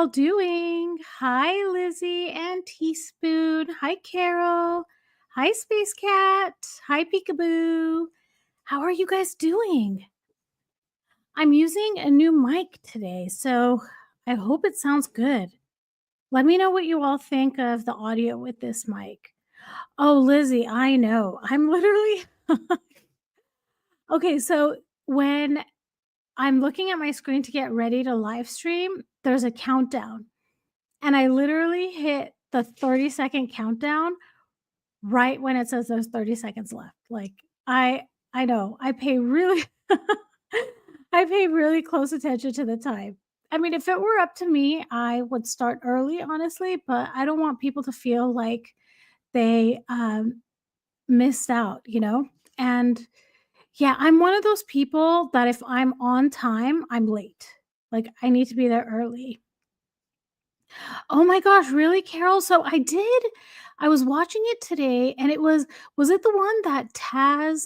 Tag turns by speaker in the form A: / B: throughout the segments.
A: all doing? Hi, Lizzie and Teaspoon. Hi, Carol. Hi, Space Cat. Hi, Peekaboo. How are you guys doing? I'm using a new mic today, so I hope it sounds good. Let me know what you all think of the audio with this mic. Oh, Lizzie, I know. I'm literally okay. So when I'm looking at my screen to get ready to live stream, there's a countdown. And I literally hit the 30-second countdown right when it says there's 30 seconds left. Like I know. I pay really I pay really close attention to the time. I mean, if it were up to me, I would start early, honestly, but I don't want people to feel like they missed out, you know? And yeah, I'm one of those people that if I'm on time, I'm late. Like I need to be there early. Oh my gosh, really, Carol? So I was watching it today and was it the one that Taz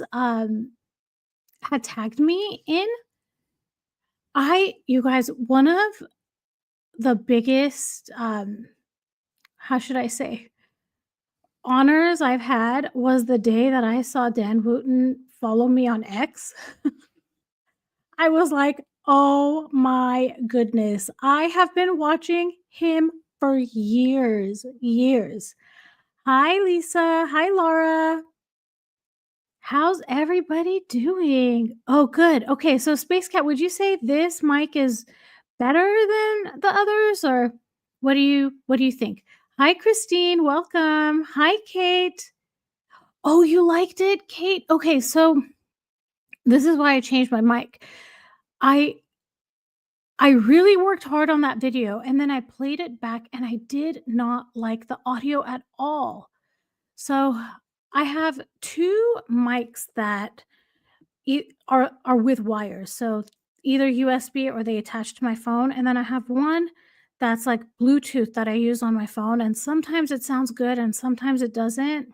A: had tagged me in? You guys, one of the biggest how should I say honors I've had was the day that I saw Dan Wooten follow me on X. I was like, oh my goodness. I have been watching him for years, years. Hi, Lisa. Hi, Laura. How's everybody doing? Oh, good. Okay, so Space Cat, would you say this mic is better than the others, or what do you think? Hi, Christine. Welcome. Hi, Kate. Oh, you liked it, Kate? Okay, so this is why I changed my mic. I I really worked hard on that video and then I played it back and I did not like the audio at all. So I have two mics that are with wires. So either USB or they attach to my phone. And then I have one that's like Bluetooth that I use on my phone. And sometimes it sounds good and sometimes it doesn't.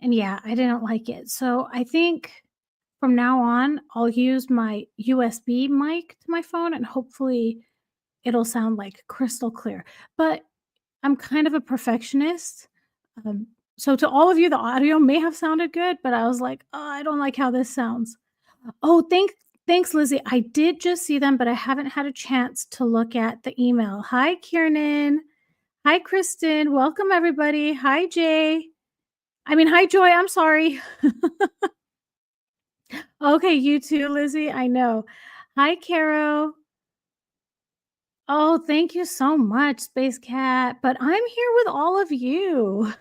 A: And yeah, I didn't like it. So I think from now on, I'll use my USB mic to my phone and hopefully it'll sound like crystal clear. But I'm kind of a perfectionist. Um, so to all of you, the audio may have sounded good, but I was like, oh, I don't like how this sounds. Oh, thanks, Lizzie. I did just see them, but I haven't had a chance to look at the email. Hi, Kiernan. Hi, Kristen. Welcome, everybody. Hi, Jay. Hi, Joy. I'm sorry. Okay, you too, Lizzie. I know. Hi, Caro. Oh, thank you so much, Space Cat. But I'm here with all of you.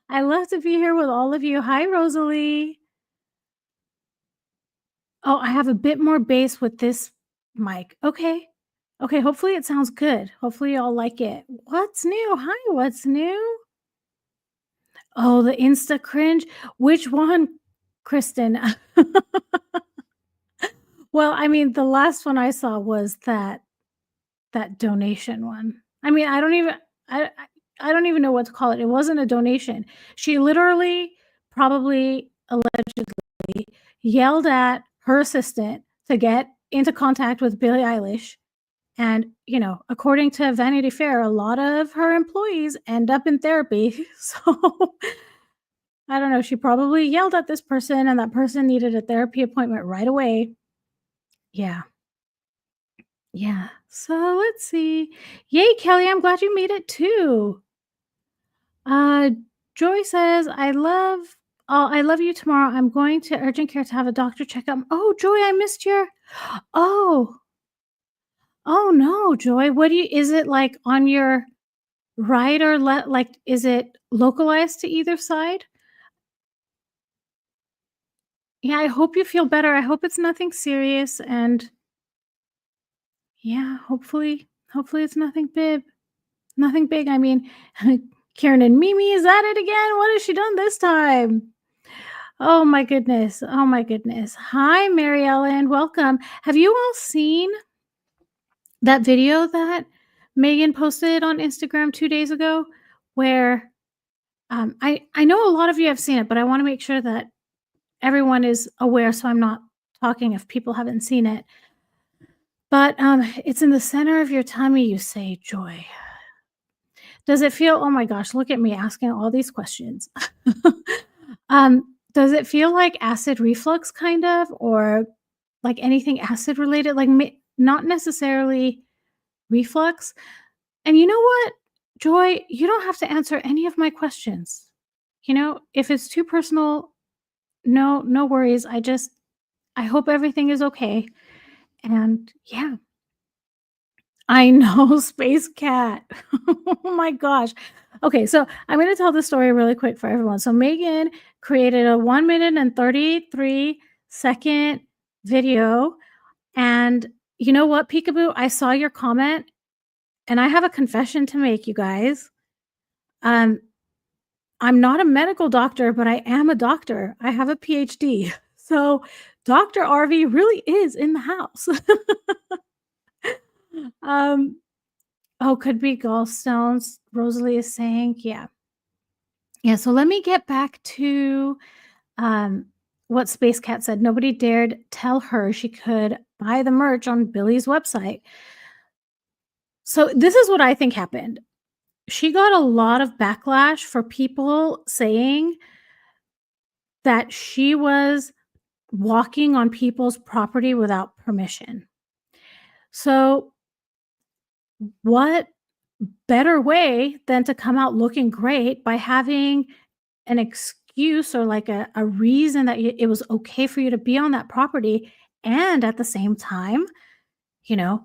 A: I love to be here with all of you. Hi, Rosalie. Oh, I have a bit more bass with this mic. Okay. Okay, hopefully it sounds good. Hopefully y'all like it. What's new? Hi, what's new? Oh, the Insta cringe. Which one, Kristen? Well, the last one I saw was that donation one. I I don't even know what to call it. It wasn't a donation. She literally, probably allegedly, yelled at her assistant to get into contact with Billie Eilish. And, according to Vanity Fair, a lot of her employees end up in therapy. So I don't know. She probably yelled at this person, and that person needed a therapy appointment right away. Yeah. Yeah. So let's see. Yay, Kelly. I'm glad you made it too. Joy says, I love you tomorrow. I'm going to urgent care to have a doctor checkup. Oh, Joy, I missed your Oh. Oh no, Joy. Is it like on your right or left? Like, is it localized to either side? Yeah, I hope you feel better. I hope it's nothing serious and yeah, hopefully it's nothing big. Nothing big. Karen and Mimi is at it again. What has she done this time? Oh my goodness. Oh my goodness. Hi, Mary Ellen. Welcome. Have you all seen that video that Megan posted on Instagram 2 days ago where I know a lot of you have seen it, but I want to make sure that everyone is aware so I'm not talking if people haven't seen it. But, it's in the center of your tummy, you say, "Joy." Does it feel oh my gosh, look at me asking all these questions. Does it feel like acid reflux kind of, or like anything acid related? Like, not necessarily reflux? And you know what, Joy? You don't have to answer any of my questions. If it's too personal, no worries. I hope everything is okay. And yeah, I know, Space Cat. Oh my gosh. Okay, so I'm going to tell the story really quick for everyone. So Megan created a 1 minute and 33-second video. And you know what, Peekaboo? I saw your comment and I have a confession to make, you guys. Um, I'm not a medical doctor, but I am a doctor. I have a PhD. So Dr. RV really is in the house. um, Oh, could be gallstones, Rosalie is saying. Yeah. Yeah, so let me get back to, um, what Space Cat said. Nobody dared tell her she could buy the merch on Billy's website. So this is what I think happened. She got a lot of backlash for people saying that she was walking on people's property without permission. So what better way than to come out looking great by having an excuse or like a reason that it was okay for you to be on that property, and at the same time, you know,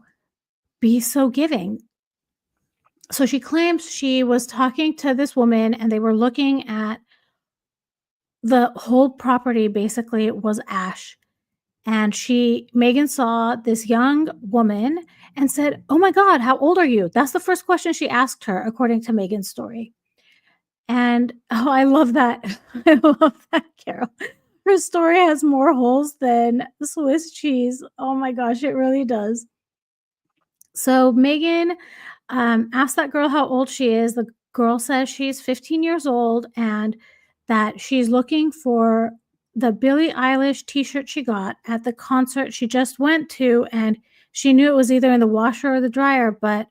A: be so giving. So she claims she was talking to this woman and they were looking at the whole property basically was ash. And Megan saw this young woman and said, "Oh my God, how old are you?" That's the first question she asked her, according to Megan's story. And oh, I love that. I love that, Carol. Her story has more holes than Swiss cheese. Oh my gosh, it really does. So Megan asked that girl how old she is. The girl says she's 15 years old and that she's looking for the Billie Eilish t-shirt she got at the concert she just went to, and she knew it was either in the washer or the dryer, but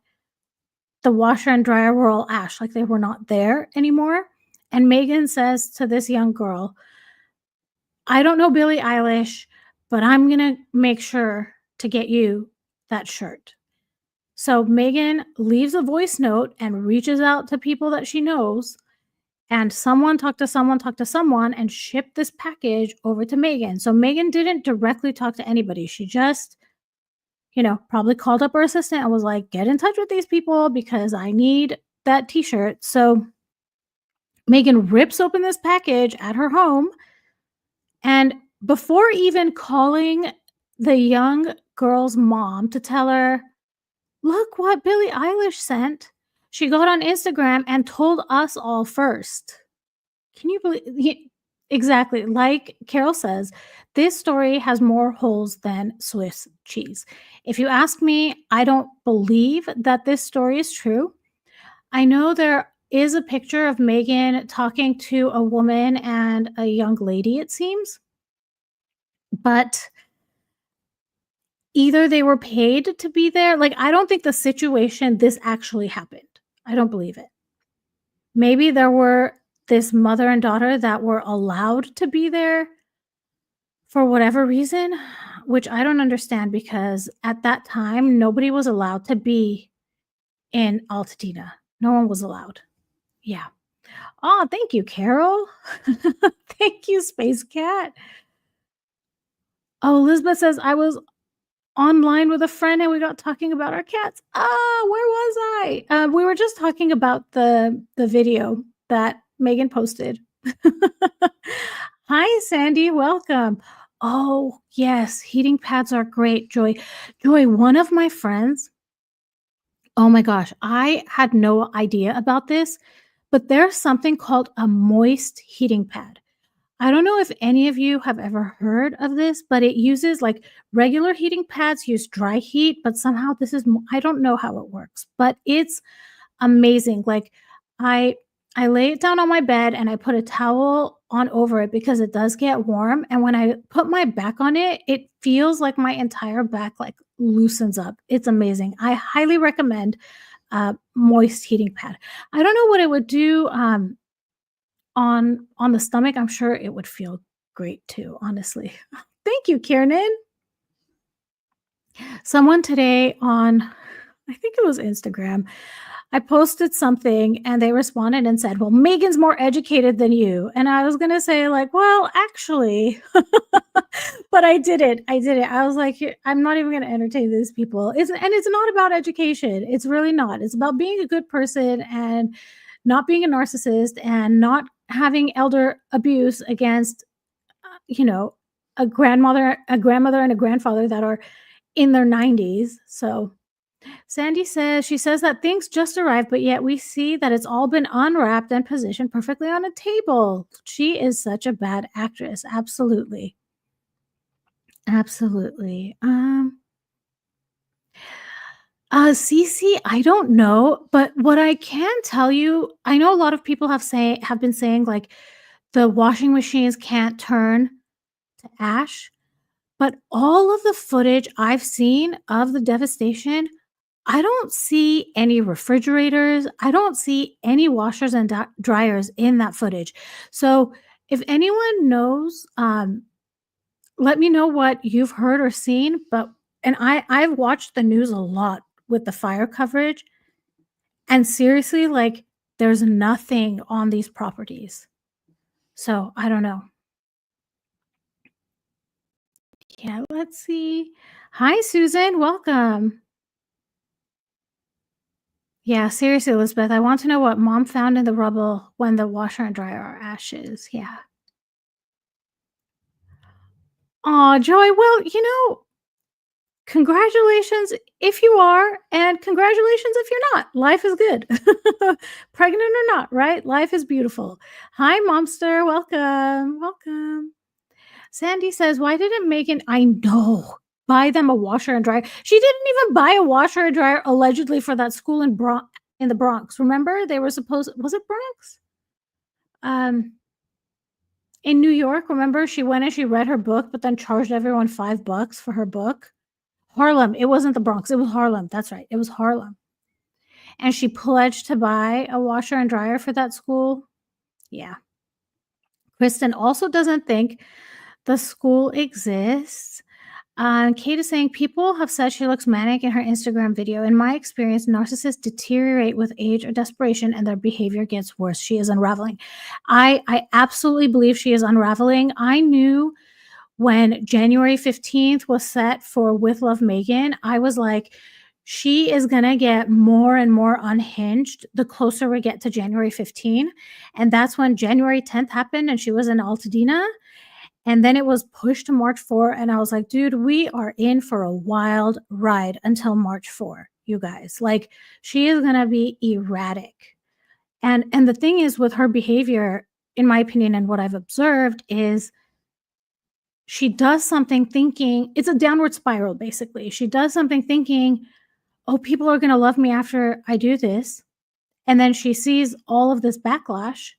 A: the washer and dryer were all ash, like they were not there anymore. And Megan says to this young girl, "I don't know Billie Eilish, but I'm going to make sure to get you that shirt." So Megan leaves a voice note and reaches out to people that she knows, and someone talked to someone, talked to someone, and shipped this package over to Megan. So Megan didn't directly talk to anybody. She just, probably called up her assistant and was like, "Get in touch with these people because I need that t-shirt." So Megan rips open this package at her home, and before even calling the young girl's mom to tell her, "Look what Billie Eilish sent," she got on Instagram and told us all first. Can you believe exactly, like Carol says, this story has more holes than Swiss cheese. If you ask me, I don't believe that this story is true. I know there is a picture of Megan talking to a woman and a young lady, it seems, but either they were paid to be there. Like, I don't think this actually happened. I don't believe it. Maybe there were this mother and daughter that were allowed to be there for whatever reason, which I don't understand because at that time, nobody was allowed to be in Altadena. No one was allowed. Yeah. Oh, thank you, Carol. Thank you, Space Cat. Oh, Elizabeth says, "I was online with a friend and we got talking about our cats." Ah, where was I? We were just talking about the video that Megan posted. Hi, Sandy. Welcome. Oh, yes. Heating pads are great, Joy. Joy, one of my friends, oh my gosh, I had no idea about this, but there's something called a moist heating pad. I don't know if any of you have ever heard of this, but it uses like regular heating pads use dry heat, but somehow this is, I don't know how it works, but it's amazing. Like I I lay it down on my bed and I put a towel on over it because it does get warm. And when I put my back on it, it feels like my entire back like loosens up. It's amazing. I highly recommend moist heating pad. I don't know what it would do on the stomach. I'm sure it would feel great too, honestly. Thank you, Kiernan. Someone today on, I think it was Instagram, I posted something and they responded and said, "Well, Megan's more educated than you." And I was going to say like, "Well, actually," but I did it. I did it. I was like, I'm not even going to entertain these people. It's not about education. It's really not. It's about being a good person and not being a narcissist and not having elder abuse against, you know, a grandmother and a grandfather that are in their 90s. So Sandy says, she says that things just arrived, but yet we see that it's all been unwrapped and positioned perfectly on a table. She is such a bad actress. Absolutely. Absolutely. Cece, I don't know, but what I can tell you, I know a lot of people have been saying like the washing machines can't turn to ash, but all of the footage I've seen of the devastation, I don't see any refrigerators. I don't see any washers and dryers in that footage. So if anyone knows, let me know what you've heard or seen. And I've watched the news a lot with the fire coverage, and seriously, like there's nothing on these properties. So I don't know. Yeah, let's see. Hi, Susan. Welcome. Yeah, seriously, Elizabeth, I want to know what mom found in the rubble when the washer and dryer are ashes. Yeah. Aw, Joy, well, congratulations if you are, and congratulations if you're not. Life is good. Pregnant or not, right? Life is beautiful. Hi, Momster. Welcome. Welcome. Sandy says, why didn't Megan, I know, buy them a washer and dryer? She didn't even buy a washer and dryer allegedly for that school in the Bronx. Remember? They were supposed, was it Bronx? In New York, remember she went and she read her book, but then charged everyone $5 for her book? Harlem. It wasn't the Bronx. It was Harlem. That's right. It was Harlem. And she pledged to buy a washer and dryer for that school. Yeah. Kristen also doesn't think the school exists. Kate is saying people have said she looks manic in her Instagram video. In my experience, narcissists deteriorate with age or desperation and their behavior gets worse. She is unraveling. I absolutely believe she is unraveling. I knew when January 15th was set for With Love Megan, I was like, she is going to get more and more unhinged the closer we get to January 15th. And that's when January 10th happened and she was in Altadena. And then it was pushed to March 4. And I was like, dude, we are in for a wild ride until March 4, you guys. Like, she is going to be erratic. And the thing is with her behavior, in my opinion, and what I've observed is she does something thinking it's a downward spiral, basically. She does something thinking, oh, people are going to love me after I do this. And then she sees all of this backlash.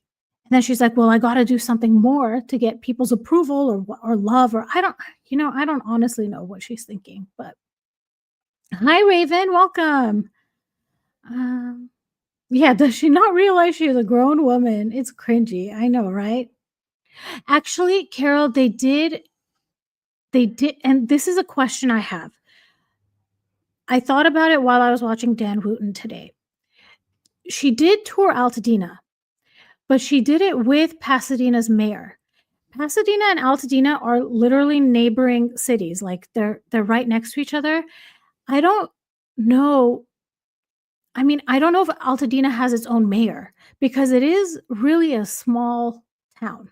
A: And then she's like, well, I got to do something more to get people's approval or love, or I don't honestly know what she's thinking, but hi, Raven, welcome. Yeah, does she not realize she is a grown woman? It's cringy. I know, right? Actually, Carol, they did, and this is a question I have. I thought about it while I was watching Dan Wooten today. She did tour Altadena, but she did it with Pasadena's mayor. Pasadena and Altadena are literally neighboring cities. Like they're right next to each other. I don't know. I mean, I don't know if Altadena has its own mayor because it is really a small town.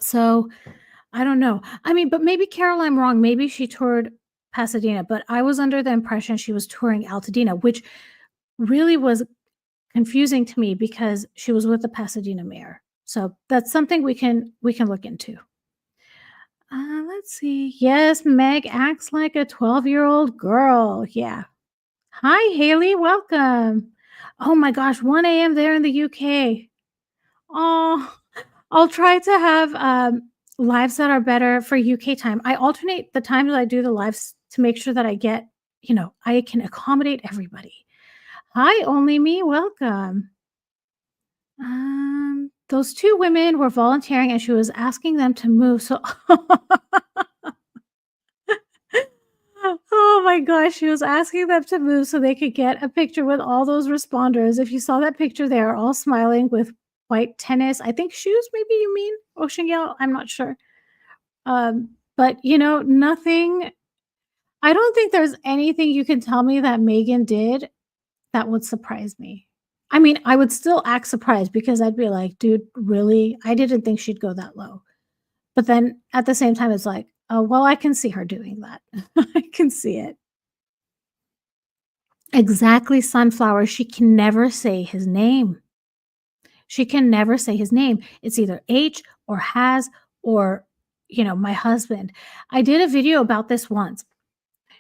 A: So I don't know. I mean, but maybe Carol, I'm wrong. Maybe she toured Pasadena, but I was under the impression she was touring Altadena, which really was confusing to me because she was with the Pasadena mayor. So that's something we can look into. Let's see. Yes, Meg acts like a 12-year-old girl. Yeah. Hi, Haley. Welcome. Oh my gosh, 1 a.m. there in the UK. Oh, I'll try to have lives that are better for UK time. I alternate the times I do the lives to make sure that I get, I can accommodate everybody. Hi, only me. Welcome. Those two women were volunteering and she was asking them to move. So, oh my gosh, she was asking them to move so they could get a picture with all those responders. If you saw that picture, they are all smiling with white tennis, I think shoes, maybe you mean Ocean Gale. I'm not sure. But nothing. I don't think there's anything you can tell me that Megan did that would surprise me. I mean, I would still act surprised because I'd be like, "Dude, really? I didn't think she'd go that low." But then at the same time, it's like, "Oh, well, I can see her doing that." I can see it. Exactly, Sunflower. She can never say his name. She can never say his name. It's either H or has or, my husband. I did a video about this once.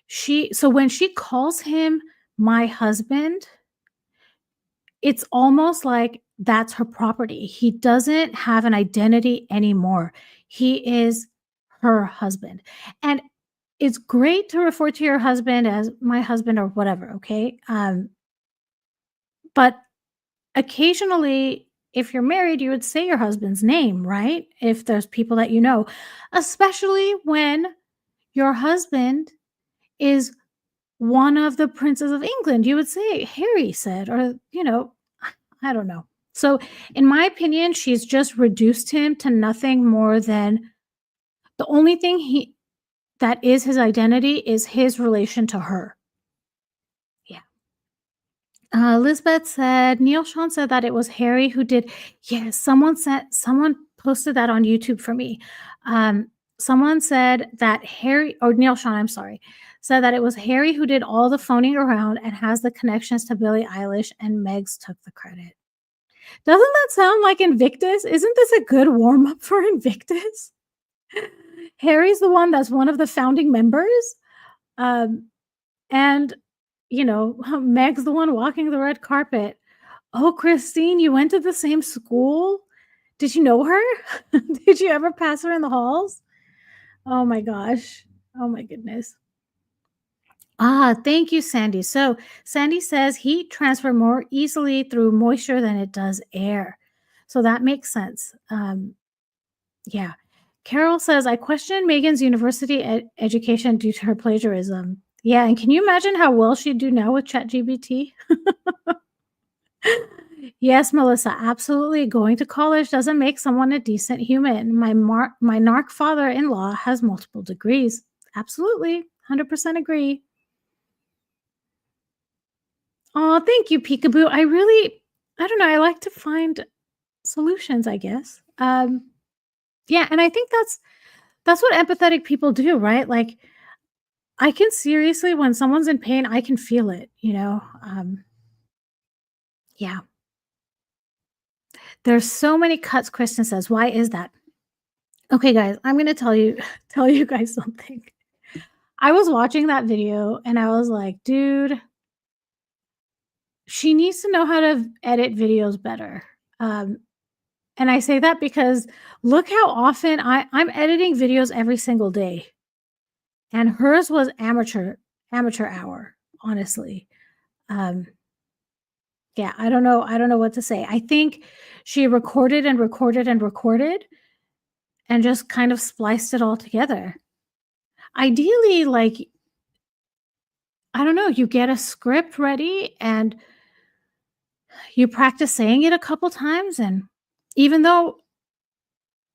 A: So when she calls him my husband, it's almost like that's her property. He doesn't have an identity anymore. He is her husband. And it's great to refer to your husband as my husband or whatever, okay? But occasionally, if you're married, you would say your husband's name, right? If there's people that you know, especially when your husband is one of the princes of England. You would say, Harry said, or, I don't know. So, in my opinion, she's just reduced him to nothing more than the only thing that is his identity is his relation to her. Yeah. Lisbeth said, Neil Sean said that it was Harry who did. Yes, someone posted that on YouTube for me. Someone said that Neil Sean, I'm sorry, said that it was Harry who did all the phoning around and has the connections to Billie Eilish and Megs took the credit. Doesn't that sound like Invictus? Isn't this a good warm up for Invictus? Harry's the one that's one of the founding members. And Meg's the one walking the red carpet. Oh, Christine, you went to the same school? Did you know her? Did you ever pass her in the halls? Oh my gosh. Oh my goodness. Thank you, Sandy. So Sandy says heat transfer more easily through moisture than it does air. So that makes sense. Yeah. Carol says, I question Megan's university education due to her plagiarism. Yeah, and can you imagine how well she'd do now with ChatGPT? Yes, Melissa, absolutely. Going to college doesn't make someone a decent human. My narc father-in-law has multiple degrees. Absolutely. 100% agree. Oh, thank you, Peekaboo. I don't know, I like to find solutions, I guess. Yeah, and I think that's what empathetic people do, right? Like, I can seriously, when someone's in pain, I can feel it, yeah. There's so many cuts, Kristen says. Why is that? Okay, guys, I'm gonna tell you tell you guys something. I was watching that video and I was like, dude, she needs to know how to edit videos better. And I say that because look how often I'm editing videos every single day. And hers was amateur hour, honestly. Um, yeah, I don't know what to say. I think she recorded and recorded and recorded and just kind of spliced it all together. Ideally, like, I don't know, you get a script ready and you practice saying it a couple times, and even though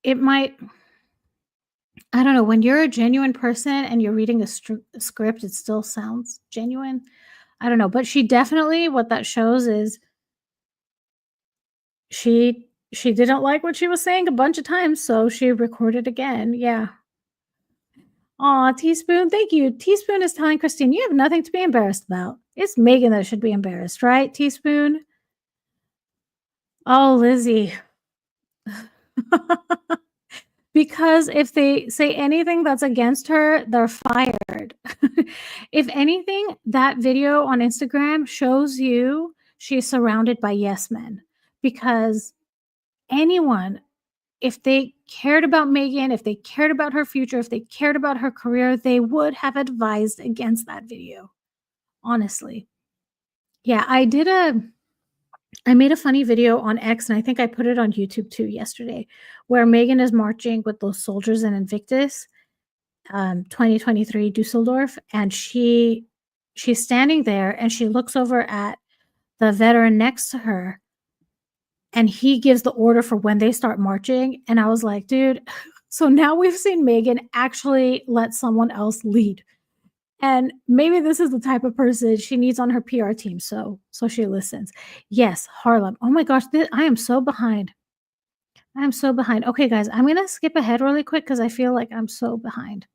A: it might, I don't know, when you're a genuine person and you're reading a script, it still sounds genuine. I don't know, but she definitely, what that shows is she didn't like what she was saying a bunch of times, so she recorded again. Yeah. Aw, Teaspoon, thank you. Teaspoon is telling Christine, you have nothing to be embarrassed about. It's Megan that should be embarrassed, right, Teaspoon? Oh, Lizzie. Because if they say anything that's against her, they're fired. If anything, that video on Instagram shows you she's surrounded by yes men, because anyone if they cared about Megan, if they cared about her future, if they cared about her career, they would have advised against that video, honestly. Yeah, I made a funny video on X, and I think I put it on YouTube too yesterday, where Megan is marching with those soldiers in Invictus, 2023 Dusseldorf, and she's standing there, and she looks over at the veteran next to her, and he gives the order for when they start marching, and I was like, "Dude, so now we've seen Megan actually let someone else lead." And maybe this is the type of person she needs on her PR team, so she listens. Yes, Harlem. Oh my gosh, I am so behind. I am so behind. Okay, guys, I'm gonna skip ahead really quick because I feel like I'm so behind.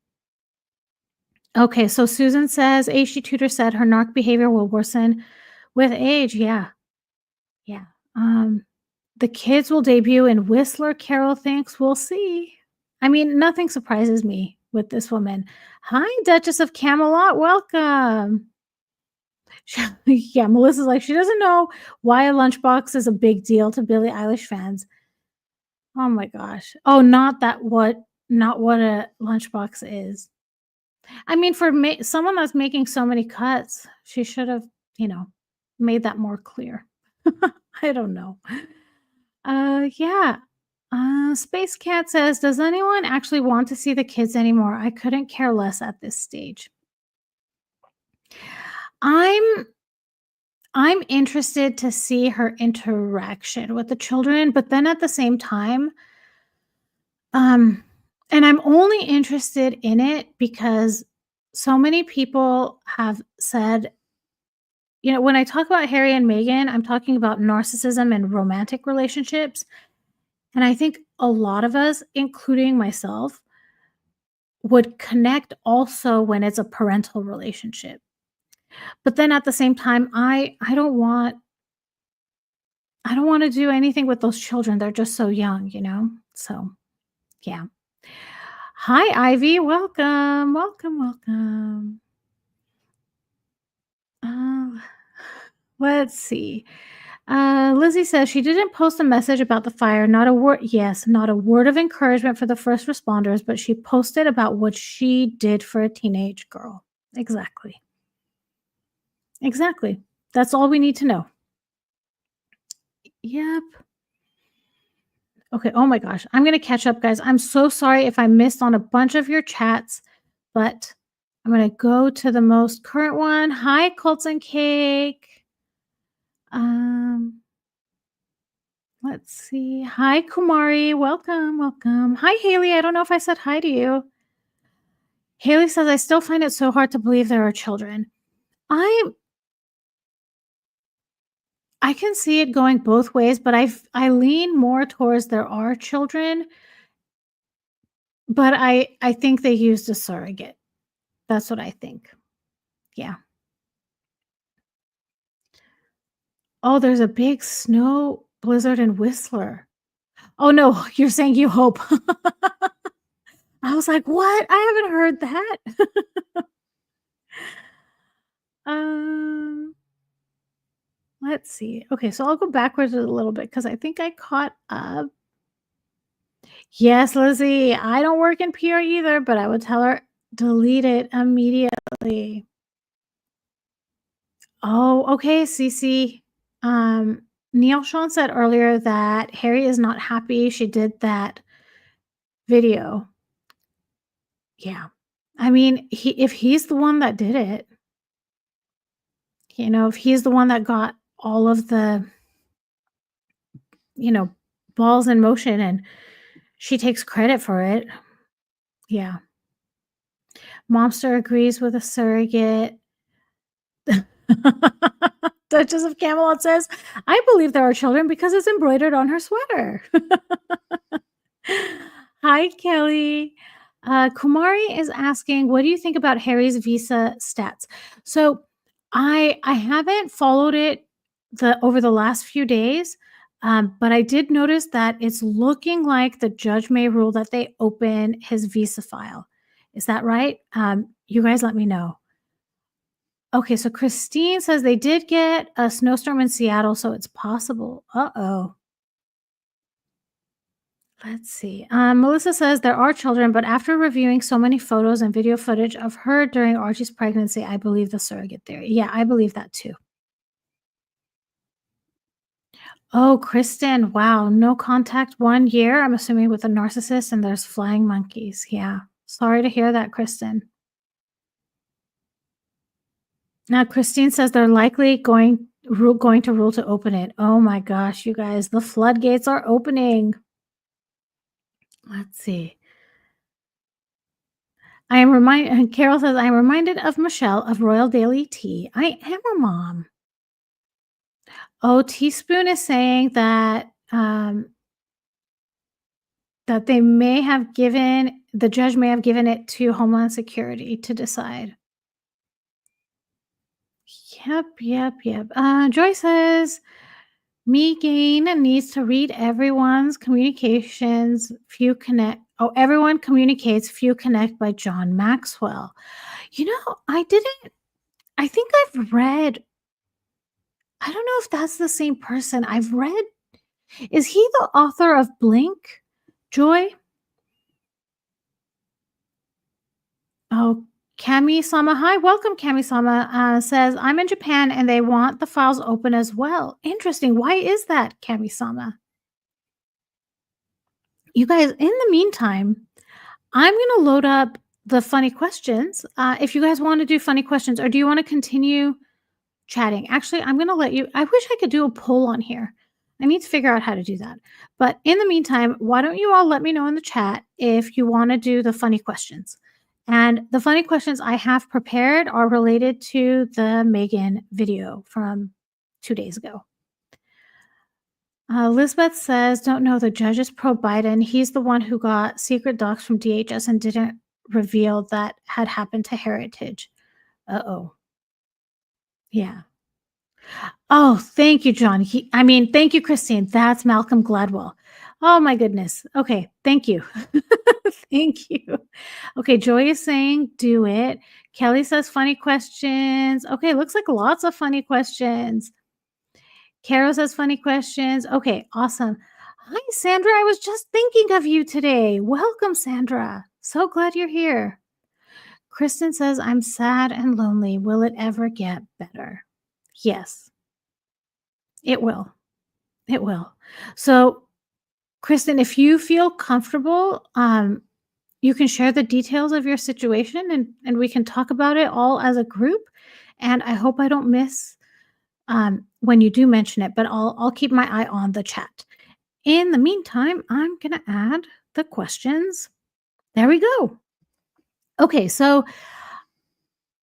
A: Okay, so Susan says, HD tutor said her narc behavior will worsen with age. Yeah, yeah. The kids will debut in Whistler. Carol thinks we'll see. I mean, nothing surprises me with this woman. Hi, Duchess of Camelot. Welcome. Yeah, Melissa's like, she doesn't know why a lunchbox is a big deal to Billie Eilish fans. Oh my gosh. Oh, not what a lunchbox is. I mean, for someone that's making so many cuts, she should have, you know, made that more clear. I don't know. Yeah. Space Cat says, does anyone actually want to see the kids anymore? I couldn't care less at this stage. I'm interested to see her interaction with the children, but then at the same time, and I'm only interested in it because so many people have said, when I talk about Harry and Meghan, I'm talking about narcissism and romantic relationships. And I think a lot of us, including myself, would connect also when it's a parental relationship. But then at the same time, I don't want to do anything with those children. They're just so young, So, yeah. Hi, Ivy. Welcome. Welcome, welcome. Let's see. Lizzie says she didn't post a message about the fire. Not a word. Yes, not a word of encouragement for the first responders, but she posted about what she did for a teenage girl. Exactly. Exactly. That's all we need to know. Yep. Okay. Oh my gosh. I'm going to catch up, guys. I'm so sorry if I missed on a bunch of your chats, but I'm going to go to the most current one. Hi, Colton Cake. Let's see. Hi, Kumari. Welcome. Welcome. Hi, Haley. I don't know if I said hi to you. Haley says, I still find it so hard to believe there are children. I can see it going both ways, but I lean more towards there are children, but I think they used a surrogate. That's what I think. Yeah. Oh, there's a big snow blizzard in Whistler. Oh no, you're saying you hope. I was like, what? I haven't heard that. um, let's see. Okay, so I'll go backwards a little bit because I think I caught up. Yes, Lizzie, I don't work in PR either, but I would tell her delete it immediately. Oh, okay, Cece. Neil Sean said earlier that Harry is not happy she did that video. Yeah. I mean, if he's the one that did it, if he's the one that got all of the, balls in motion and she takes credit for it. Yeah. Momster agrees with a surrogate. Duchess of Camelot says, I believe there are children because it's embroidered on her sweater. Hi, Kelly. Kumari is asking, what do you think about Harry's visa stats? So I haven't followed it over the last few days, but I did notice that it's looking like the judge may rule that they open his visa file. Is that right? You guys let me know. Okay, so Christine says they did get a snowstorm in Seattle, so it's possible. Uh-oh. Let's see. Melissa says there are children, but after reviewing so many photos and video footage of her during Archie's pregnancy, I believe the surrogate theory. Yeah, I believe that too. Oh, Kristen, wow. No contact 1 year. I'm assuming with a narcissist, and there's flying monkeys. Yeah. Sorry to hear that, Kristen. Now, Christine says they're likely going to rule to open it. Oh my gosh, you guys, the floodgates are opening. Let's see. Carol says, I am reminded of Michelle of Royal Daily Tea. I am a mom. Oh, Teaspoon is saying that that the judge may have given it to Homeland Security to decide. Yep. Joy says, Megan needs to read everyone's communications. Everyone communicates, few connect by John Maxwell. You know, I think I've read, I don't know if that's the same person. Is he the author of Blink? Joy? Oh, Kami-sama. Hi, welcome, Kami-sama. Says, I'm in Japan and they want the files open as well. Interesting. Why is that, Kami-sama? You guys, in the meantime, I'm going to load up the funny questions. If you guys want to do funny questions, or do you want to continue chatting? Actually, I'm going to let you. I wish I could do a poll on here. I need to figure out how to do that. But in the meantime, why don't you all let me know in the chat if you want to do the funny questions? And the funny questions I have prepared are related to the Megan video from 2 days ago. Elizabeth says, don't know, the judge is pro-Biden. He's the one who got secret docs from DHS and didn't reveal that had happened to Heritage. Uh-oh. Yeah. Oh, thank you, John. Thank you, Christine. That's Malcolm Gladwell. Oh, my goodness. Okay, thank you. Thank you. Okay, Joy is saying, do it. Kelly says, funny questions. Okay, looks like lots of funny questions. Carol says funny questions. Okay, awesome. Hi, Sandra. I was just thinking of you today. Welcome, Sandra. So glad you're here. Kristen says, I'm sad and lonely. Will it ever get better? Yes, it will. It will. So, Kristen, if you feel comfortable, you can share the details of your situation and we can talk about it all as a group. And I hope I don't miss when you do mention it, but I'll keep my eye on the chat. In the meantime, I'm going to add the questions. There we go. Okay, so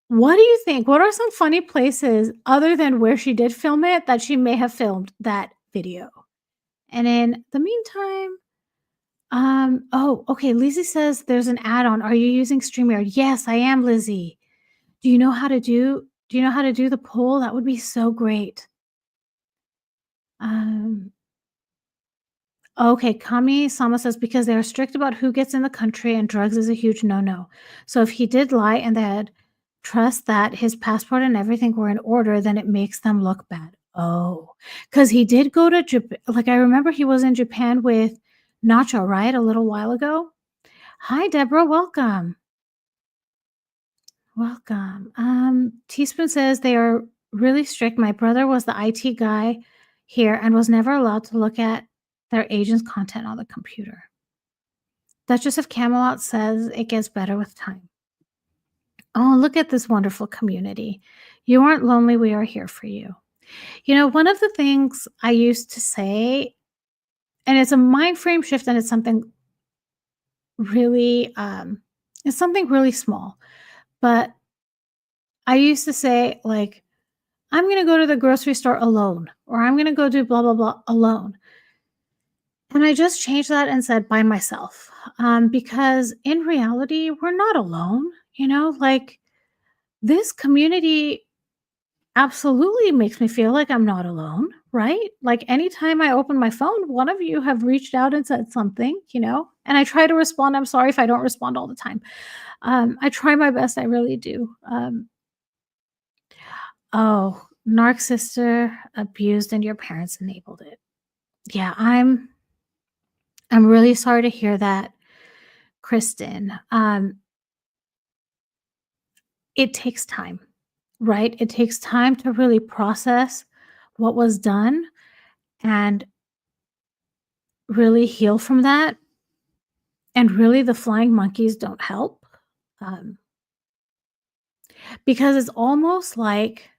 A: what do you think? What are some funny places other than where she did film it that she may have filmed that video? And in the meantime, okay, Lizzie says there's an add-on. Are you using StreamYard? Yes, I am, Lizzie. Do you know how to do the poll? That would be so great. Okay, Kami-sama says because they are strict about who gets in the country and drugs is a huge no-no. So if he did lie and they had trust that his passport and everything were in order, then it makes them look bad. Oh, because he did go to Japan. Like I remember he was in Japan with Nacho, right? A little while ago. Hi, Deborah. Welcome. Welcome. Teaspoon says they are really strict. My brother was the IT guy here and was never allowed to look at their agent's content on the computer. Duchess of Camelot says it gets better with time. Oh, look at this wonderful community. You aren't lonely. We are here for you. You know, one of the things I used to say, and it's a mind frame shift and it's something really small, but I used to say, like, I'm going to go to the grocery store alone, or I'm going to go do blah, blah, blah alone. And I just changed that and said by myself, because in reality, we're not alone. You know, like this community absolutely makes me feel like I'm not alone, right? Like anytime I open my phone, one of you have reached out and said something, you know, and I try to respond. I'm sorry if I don't respond all the time. I try my best. I really do. Oh, narc sister abused and your parents enabled it. Yeah, I'm really sorry to hear that, Kristen. It takes time, right? It takes time to really process what was done and really heal from that. And really, the flying monkeys don't help, um, because it's almost like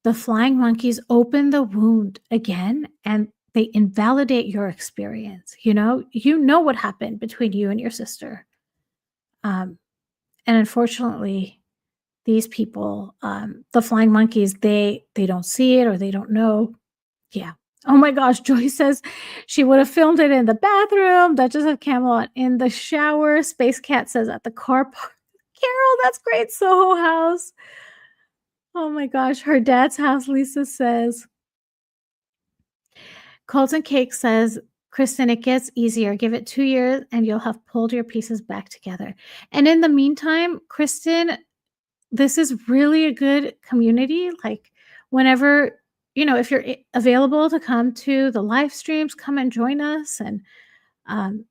A: the flying monkeys open the wound again and they invalidate your experience. You know what happened between you and your sister. Um, and unfortunately, these people, the flying monkeys, they don't see it or they don't know. Yeah. Oh my gosh, Joy says she would have filmed it in the bathroom. Duchess of Camelot in the shower. Space Cat says at the car park. Carol, that's great. Soho House. Oh my gosh, her dad's house, Lisa says. Colton Cake says, Kristen, it gets easier. Give it 2 years and you'll have pulled your pieces back together. And in the meantime, Kristen, this is really a good community. Like, whenever, if you're available to come to the live streams, come and join us. And um,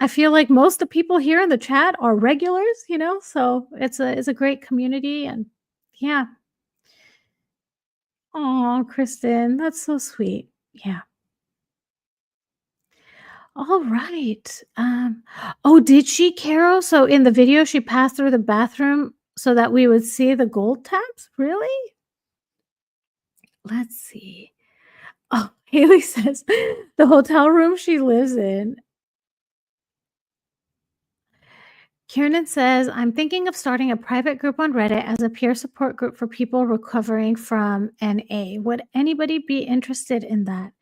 A: I feel like most of the people here in the chat are regulars, so it's a great community. And yeah. Oh, Kristen, that's so sweet. Yeah. All right. Oh, did she, Carol? So in the video, she passed through the bathroom so that we would see the gold tabs? Really? Let's see. Oh, Haley says the hotel room she lives in. Kiernan says, I'm thinking of starting a private group on Reddit as a peer support group for people recovering from NA. Would anybody be interested in that?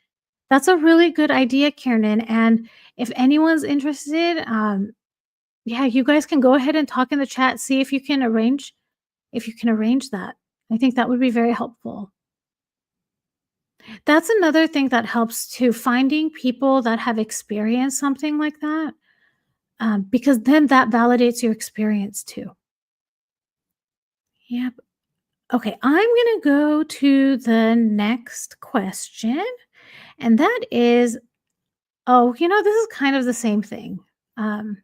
A: That's a really good idea, Kiernan. And if anyone's interested, yeah, you guys can go ahead and talk in the chat, see if you can arrange that. I think that would be very helpful. That's another thing that helps too, finding people that have experienced something like that, because then that validates your experience too. Yep. Okay, I'm gonna go to the next question, and that is, this is kind of the same thing. Um,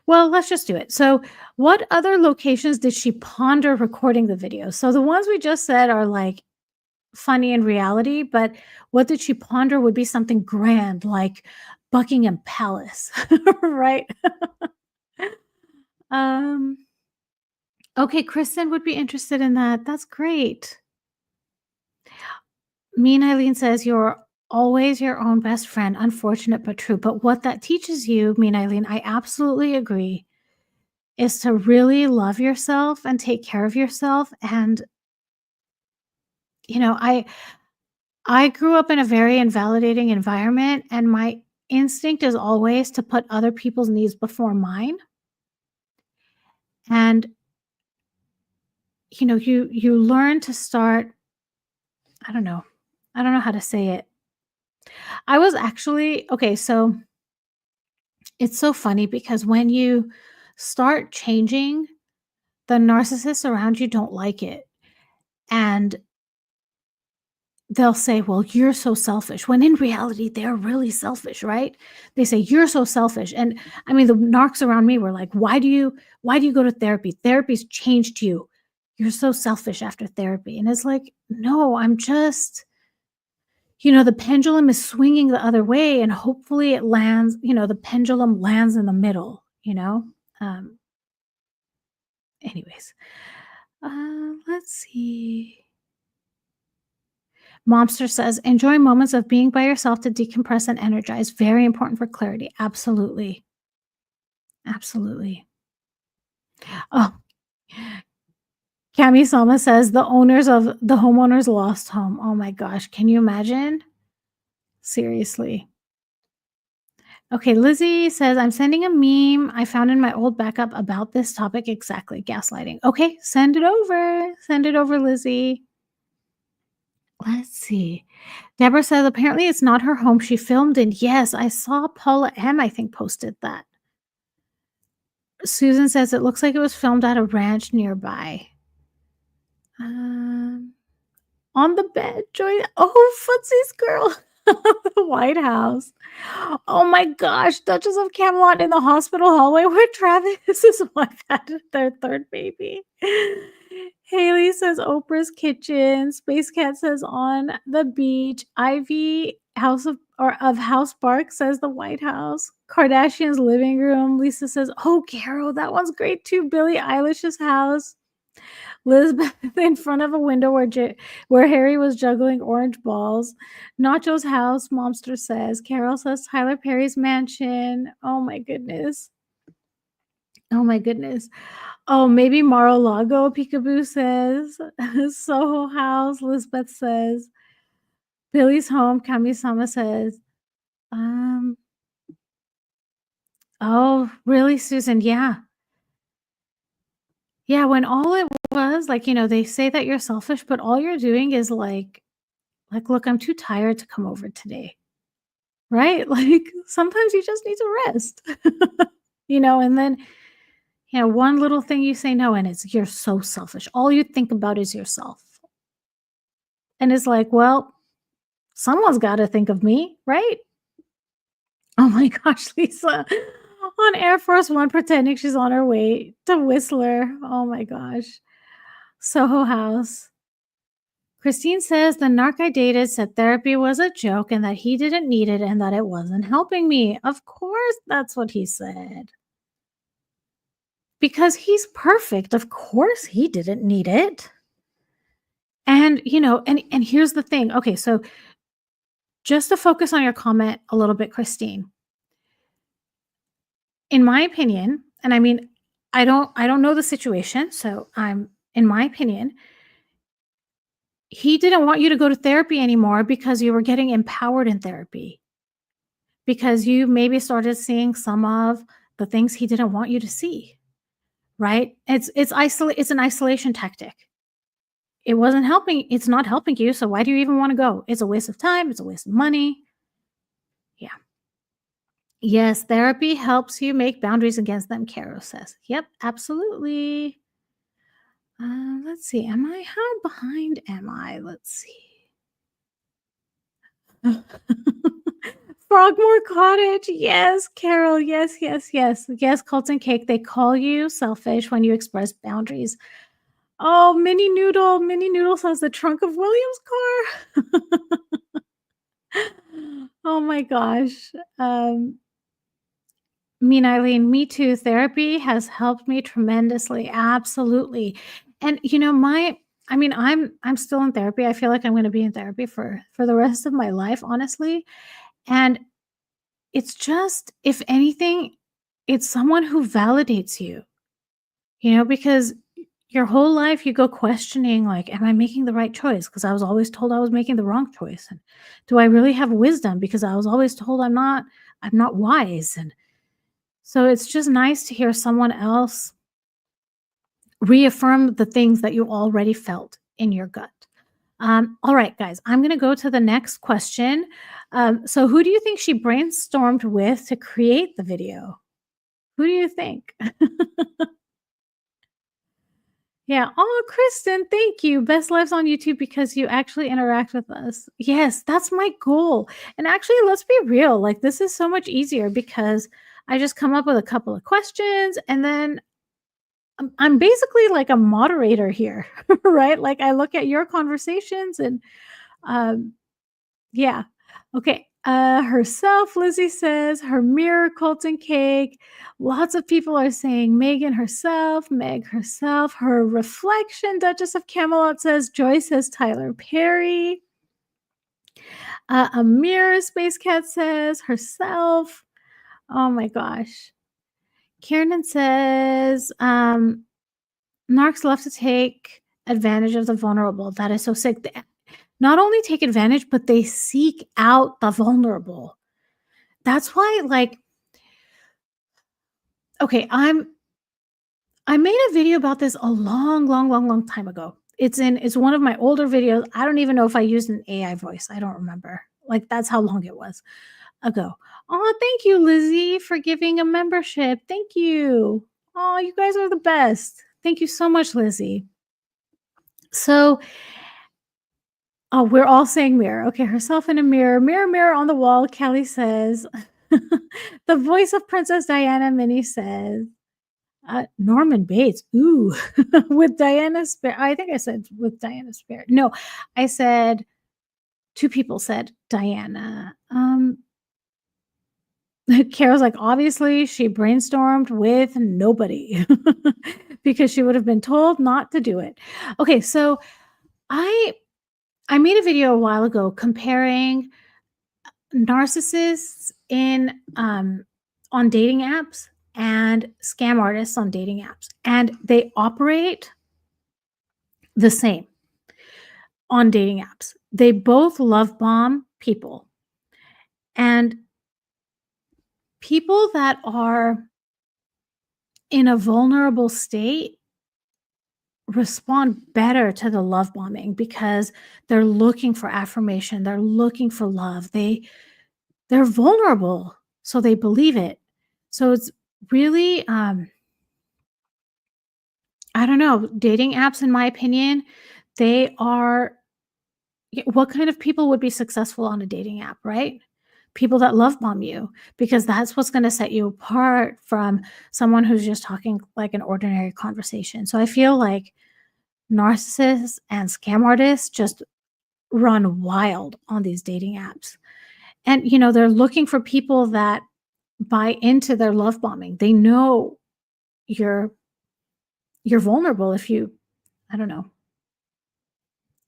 A: well, let's just do it. So, what other locations did she ponder recording the video? So the ones we just said are like funny in reality, but what did she ponder would be something grand like Buckingham Palace, right? um, okay, Kristen would be interested in that. That's great. Mean Eileen says you're always your own best friend. Unfortunate but true. But what that teaches you, Mean Eileen, I absolutely agree, is to really love yourself and take care of yourself. And I grew up in a very invalidating environment, and my instinct is always to put other people's needs before mine. And you learn to start, I don't know. I don't know how to say it. I was actually okay, so it's so funny because when you start changing, the narcissists around you don't like it. And they'll say, "Well, you're so selfish," when in reality, they're really selfish, right? They say, "You're so selfish." And I mean, the narcs around me were like, "Why do you go to therapy? Therapy's changed you. You're so selfish after therapy." And it's like, "No, I'm just, the pendulum is swinging the other way, and hopefully it lands, the pendulum lands in the middle, you know?" Um, anyways, let's see. Momster says, enjoy moments of being by yourself to decompress and energize. Very important for clarity. Absolutely. Absolutely. Oh, Cami Salma says, the homeowners lost home. Oh my gosh. Can you imagine? Seriously. Okay, Lizzie says, I'm sending a meme I found in my old backup about this topic exactly, gaslighting. Okay, send it over. Send it over, Lizzie. Let's see. Deborah says, apparently it's not her home she filmed in. Yes, I saw Paula M, I think, posted that. Susan says, it looks like it was filmed at a ranch nearby. On the bed, Joy. Oh, Footsie's girl. The White House. Oh my gosh, Duchess of Camelot in the hospital hallway where Travis's wife had their third baby. Haley says Oprah's kitchen. Space Cat says on the beach. Ivy House of House Bark says the White House. Kardashian's living room. Lisa says, "Oh, Carol, that one's great too." Billie Eilish's house. Lisbeth in front of a window where Harry was juggling orange balls. Nacho's house, Momster says. Carol says Tyler Perry's mansion. Oh my goodness. Oh my goodness. Oh, maybe Mar-a-Lago, Peekaboo says. Soho House, Lisbeth says. Billy's home, Kami-sama says. Oh, really, Susan? Yeah. Yeah, when all it was, like, they say that you're selfish, but all you're doing is like, "Look, I'm too tired to come over today." Right? Like, sometimes you just need to rest. And then, one little thing you say no, and it's you're so selfish. All you think about is yourself. And it's like, well, someone's gotta think of me, right? Oh my gosh, Lisa, on Air Force One pretending she's on her way to Whistler. Oh my gosh. Soho House. Christine says the narc I dated said therapy was a joke and that he didn't need it and that it wasn't helping me. Of course, that's what he said. Because he's perfect. Of course, he didn't need it. And, and here's the thing. Okay, so just to focus on your comment a little bit, Christine. In my opinion, and I mean, I don't know the situation, so in my opinion, he didn't want you to go to therapy anymore because you were getting empowered in therapy. Because you maybe started seeing some of the things he didn't want you to see, right? It's an isolation tactic. It wasn't helping. It's not helping you. So why do you even want to go? It's a waste of time. It's a waste of money. Yeah. Yes, therapy helps you make boundaries against them, Caro says. Yep, absolutely. Let's see. How behind am I? Let's see. Frogmore Cottage. Yes, Carol. Yes, yes, yes. Yes, Colton Cake. They call you selfish when you express boundaries. Oh, Mini Noodle. Mini Noodle says the trunk of William's car. Oh my gosh. Eileen, me too. Therapy has helped me tremendously. Absolutely. And I'm still in therapy. I feel like I'm going to be in therapy for the rest of my life, honestly. And it's just, if anything, it's someone who validates you, because your whole life you go questioning, like, am I making the right choice? Because I was always told I was making the wrong choice. And do I really have wisdom? Because I was always told I'm not wise. And so it's just nice to hear someone else reaffirm the things that you already felt in your gut. All right, guys, I'm going to go to the next question. So who do you think she brainstormed with to create the video? Who do you think? Yeah. Oh, Kristen, thank you. Best Lives on YouTube because you actually interact with us. Yes, that's my goal. And actually, let's be real. Like, this is so much easier because I just come up with a couple of questions and then I'm basically like a moderator here, right? Like, I look at your conversations and yeah. Okay. Herself, Lizzie says, her mirror, Colton Cake. Lots of people are saying Megan herself, Meg herself. Her reflection, Duchess of Camelot says, Joy says Tyler Perry. A mirror, Space Cat says, herself. Oh my gosh. Kiernan says, Narcs love to take advantage of the vulnerable. That is so sick. Not only take advantage, but they seek out the vulnerable. That's why, like, okay, I made a video about this a long time ago. It's one of my older videos. I don't even know if I used an AI voice. I don't remember. Like, that's how long it was ago. Oh, thank you, Lizzie, for giving a membership. Thank you. Oh, you guys are the best. Thank you so much, Lizzie. So Oh, we're all saying mirror. Okay, herself in a mirror. Mirror, mirror on the wall, Kelly says. The voice of Princess Diana, Minnie says. Norman Bates. Ooh, with Diana Spare. I think I said with Diana Spare. No, I said two people said Diana. Carol's like, obviously, she brainstormed with nobody because she would have been told not to do it. Okay, so I I made a video a while ago comparing narcissists in on dating apps and scam artists on dating apps, and they operate the same on dating apps. They both love bomb people, and people that are in a vulnerable state respond better to the love bombing because they're looking for affirmation, they're looking for love. They're vulnerable, so they believe it. So it's really I don't know, dating apps in my opinion, they are what kind of people would be successful on a dating app, right? People that love bomb you because that's what's going to set you apart from someone who's just talking like an ordinary conversation. So I feel like narcissists and scam artists just run wild on these dating apps. And they're looking for people that buy into their love bombing. They know you're vulnerable if you I don't know.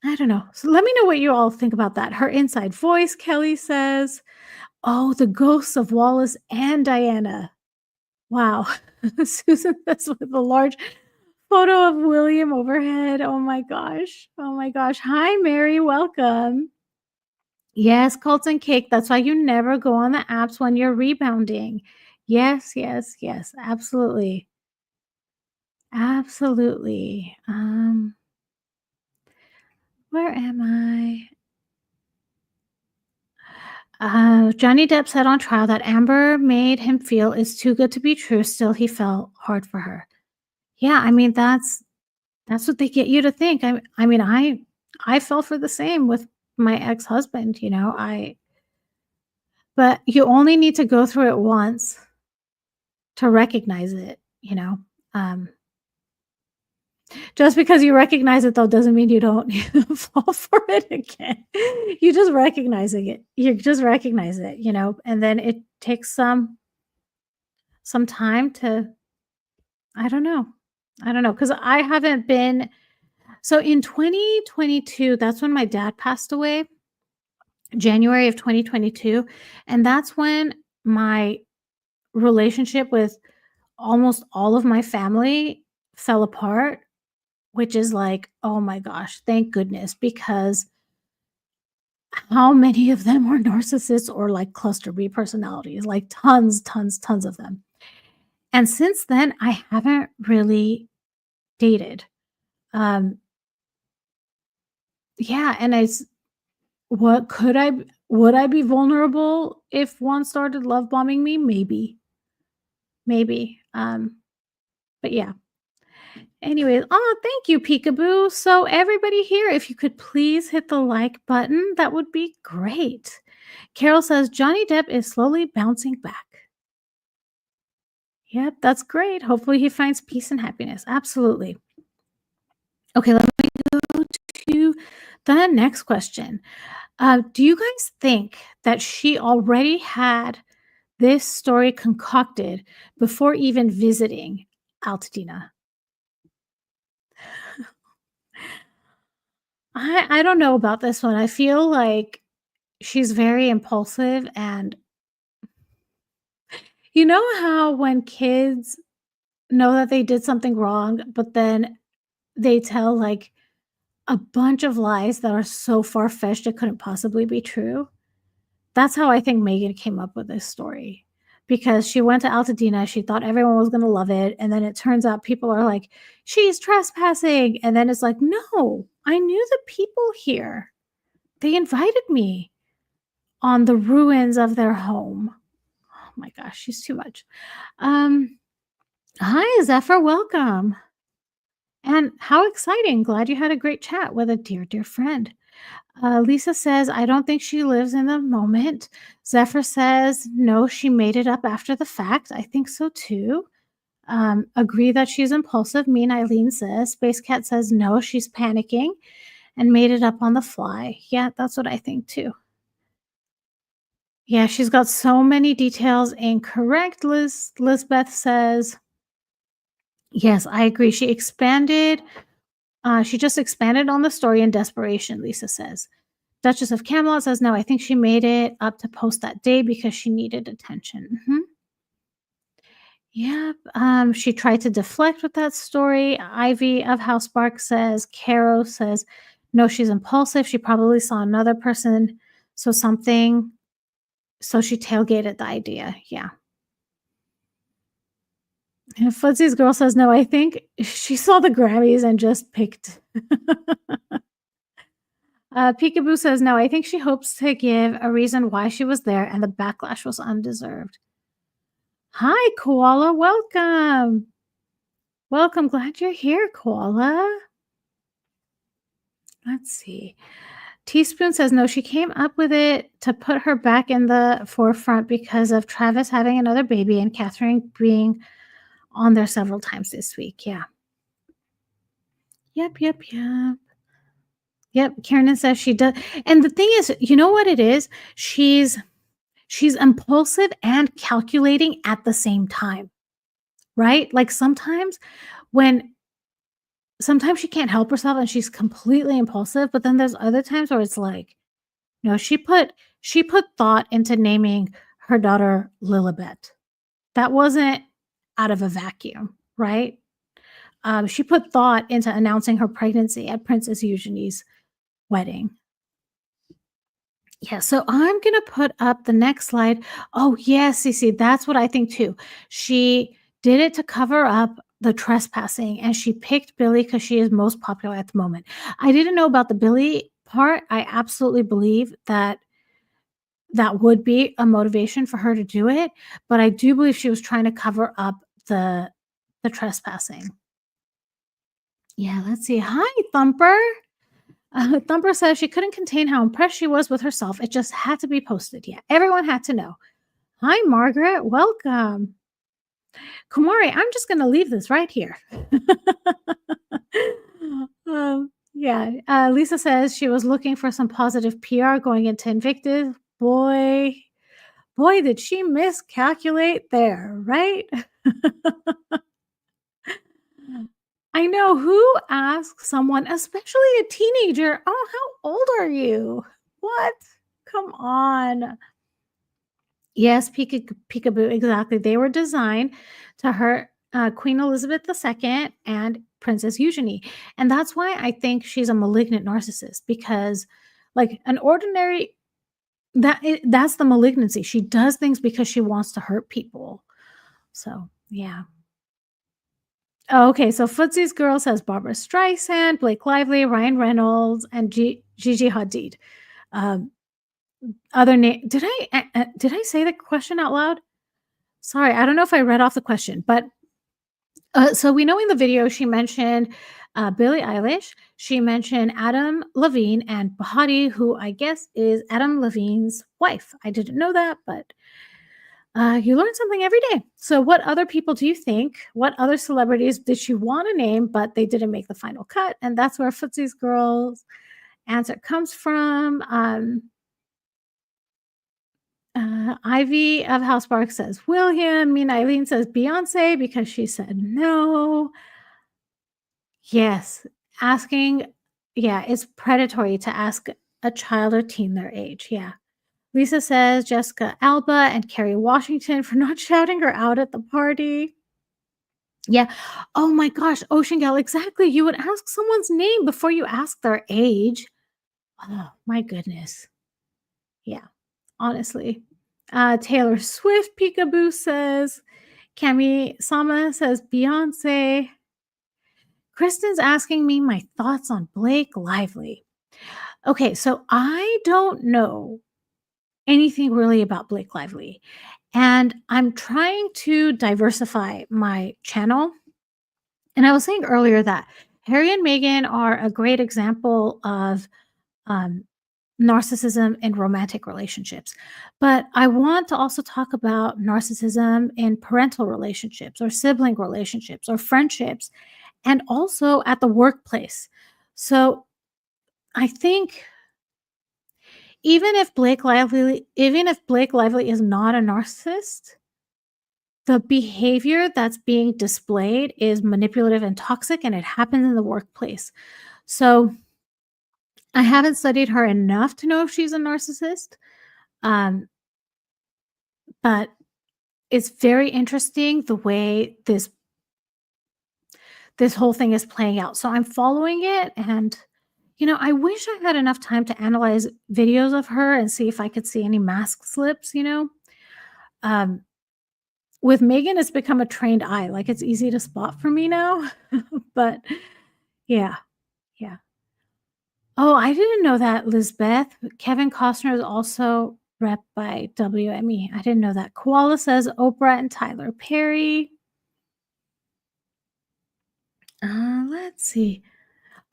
A: I don't know. So let me know what you all think about that. Her inside voice, Kelly says. Oh, the ghosts of Wallace and Diana. Wow. Susan says with a large photo of William overhead. Oh my gosh. Oh my gosh. Hi, Mary. Welcome. Yes, cults and cake. That's why you never go on the apps when you're rebounding. Yes, yes, yes. Absolutely. Absolutely. Where am I? Johnny Depp said on trial that Amber made him feel it's too good to be true. Still, he felt hard for her. Yeah, I mean that's what they get you to think. I mean I fell for the same with my ex-husband. But you only need to go through it once to recognize it. Um, just because you recognize it though doesn't mean you don't fall for it again. You just recognizing it. You just recognize it, and then it takes some time to I don't know. I don't know because I haven't been so in 2022, that's when my dad passed away, January of 2022, and that's when my relationship with almost all of my family fell apart, which is like, oh my gosh, thank goodness, because how many of them are narcissists or like cluster B personalities? Like tons, tons, tons of them. And since then, I haven't really dated. Um, yeah, and what could I would I be vulnerable if one started love bombing me? Maybe. Maybe. But yeah. Anyways, oh, thank you, Peekaboo. So everybody here, if you could please hit the like button, that would be great. Carol says Johnny Depp is slowly bouncing back. Yep, that's great. Hopefully he finds peace and happiness. Absolutely. Okay, let me go to the next question. Do you guys think that she already had this story concocted before even visiting Altadena? I don't know about this one. I feel like she's very impulsive, and you know how when kids know that they did something wrong, but then they tell like a bunch of lies that are so far-fetched it couldn't possibly be true? That's how I think Megan came up with this story, because she went to Altadena, she thought everyone was gonna love it, and then it turns out people are like, "She's trespassing," and then it's like, "No, I knew the people here. They invited me on the ruins of their home." Oh my gosh, she's too much. Um, Hi, Zephyr, welcome. And how exciting. Glad you had a great chat with a dear, dear friend. Lisa says, I don't think she lives in the moment. Zephyr says, no, she made it up after the fact. I think so too. Agree that she's impulsive. Me and Eileen says. Space Cat says, no, she's panicking and made it up on the fly. Yeah, that's what I think too. Yeah, she's got so many details incorrect. Lisbeth says, yes, I agree. She just expanded on the story in desperation, Lisa says. Duchess of Camelot says, no, I think she made it up to post that day because she needed attention. Yep. She tried to deflect with that story. Ivy of House Bark says, Caro says, no, she's impulsive. She probably saw another person, so she tailgated the idea. Yeah. And Footsy's girl says, no, I think she saw the Grammys and just picked. Peekaboo says, no, I think she hopes to give a reason why she was there and the backlash was undeserved. Hi, Koala. Welcome. Welcome. Glad you're here, Koala. Let's see. Teaspoon says, no, she came up with it to put her back in the forefront because of Travis having another baby and Catherine being on there several times this week. Yeah. Yep. Yep. Karen says she does. And the thing is, you know what it is? She's impulsive and calculating at the same time, right? Like sometimes she can't help herself and she's completely impulsive, but then there's other times where it's like, no, she put thought into naming her daughter Lilibet. That wasn't out of a vacuum, right? She put thought into announcing her pregnancy at Princess Eugenie's wedding. Yeah, so I'm gonna put up the next slide. Oh, yes, Cece, that's what I think too. She did it to cover up the trespassing, and she picked Billy because she is most popular at the moment. I didn't know about the Billy part. I absolutely believe that would be a motivation for her to do it, but I do believe she was trying to cover up the trespassing. Yeah, let's see. Hi, Thumper. Thumper says she couldn't contain how impressed she was with herself. It just had to be posted. Yeah, everyone had to know. Hi, Margaret. Welcome. Kumari, I'm just going to leave this right here. Yeah. Lisa says she was looking for some positive PR going into Invictus. Boy, did she miscalculate there, right? I know, who asks someone, especially a teenager, "Oh, how old are you?" What? Come on. Yes, peekaboo, exactly. They were designed to hurt Queen Elizabeth II and Princess Eugenie. And that's why I think she's a malignant narcissist, because like an ordinary that's the malignancy. She does things because she wants to hurt people. So, yeah. Oh, okay, so Footsie's Girl says Barbara Streisand, Blake Lively, Ryan Reynolds, and Gigi Hadid. Other name? Did I say the question out loud? Sorry, I don't know if I read off the question, but so we know in the video she mentioned Billie Eilish. She mentioned Adam Levine and Bahati, who I guess is Adam Levine's wife. I didn't know that, but you learn something every day. So what other people do you think? What other celebrities did she want to name, but they didn't make the final cut? And that's where Footsie's Girl's answer comes from. Ivy of House Park says William. Mean Eileen says Beyonce because she said no. Yes, asking, yeah, it's predatory to ask a child or teen their age. Yeah. Lisa says Jessica Alba and Kerry Washington for not shouting her out at the party. Yeah. Oh my gosh, Ocean Gal, exactly. You would ask someone's name before you ask their age. Oh my goodness. Yeah, honestly. Taylor Swift, Peekaboo says. Cami Sama says Beyonce. Kristen's asking me my thoughts on Blake Lively. Okay, so I don't know anything really about Blake Lively, and I'm trying to diversify my channel. And I was saying earlier that Harry and Meghan are a great example of narcissism in romantic relationships. But I want to also talk about narcissism in parental relationships or sibling relationships or friendships and also at the workplace. So I think even if Blake Lively is not a narcissist, the behavior that's being displayed is manipulative and toxic, and it happens in the workplace. So I haven't studied her enough to know if she's a narcissist, um, but it's very interesting the way this whole thing is playing out. So I'm following it, and I wish I had enough time to analyze videos of her and see if I could see any mask slips. Um, with Megan, it's become a trained eye. Like, it's easy to spot for me now. But yeah, yeah. Oh, I didn't know that, Lizbeth. Kevin Costner is also rep by WME. I didn't know that. Koala says Oprah and Tyler Perry. Let's see.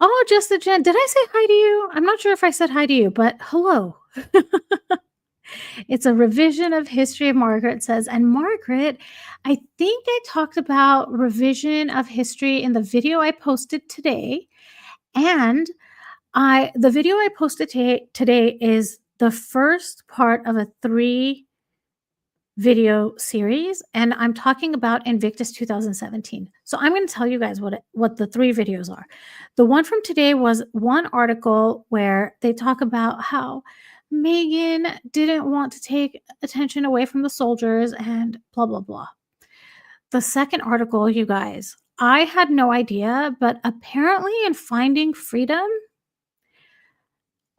A: Oh, just a Jen. Did I say hi to you? I'm not sure if I said hi to you, but hello. It's a revision of History of Margaret says, and Margaret, I think I talked about revision of history in the video I posted today. And the video I posted today is the first part of a 3 video series, and I'm talking about Invictus 2017. So I'm going to tell you guys what the 3 videos are. The one from today was one article where they talk about how Megan didn't want to take attention away from the soldiers and blah blah blah. The second article, you guys, I had no idea, but apparently in Finding Freedom,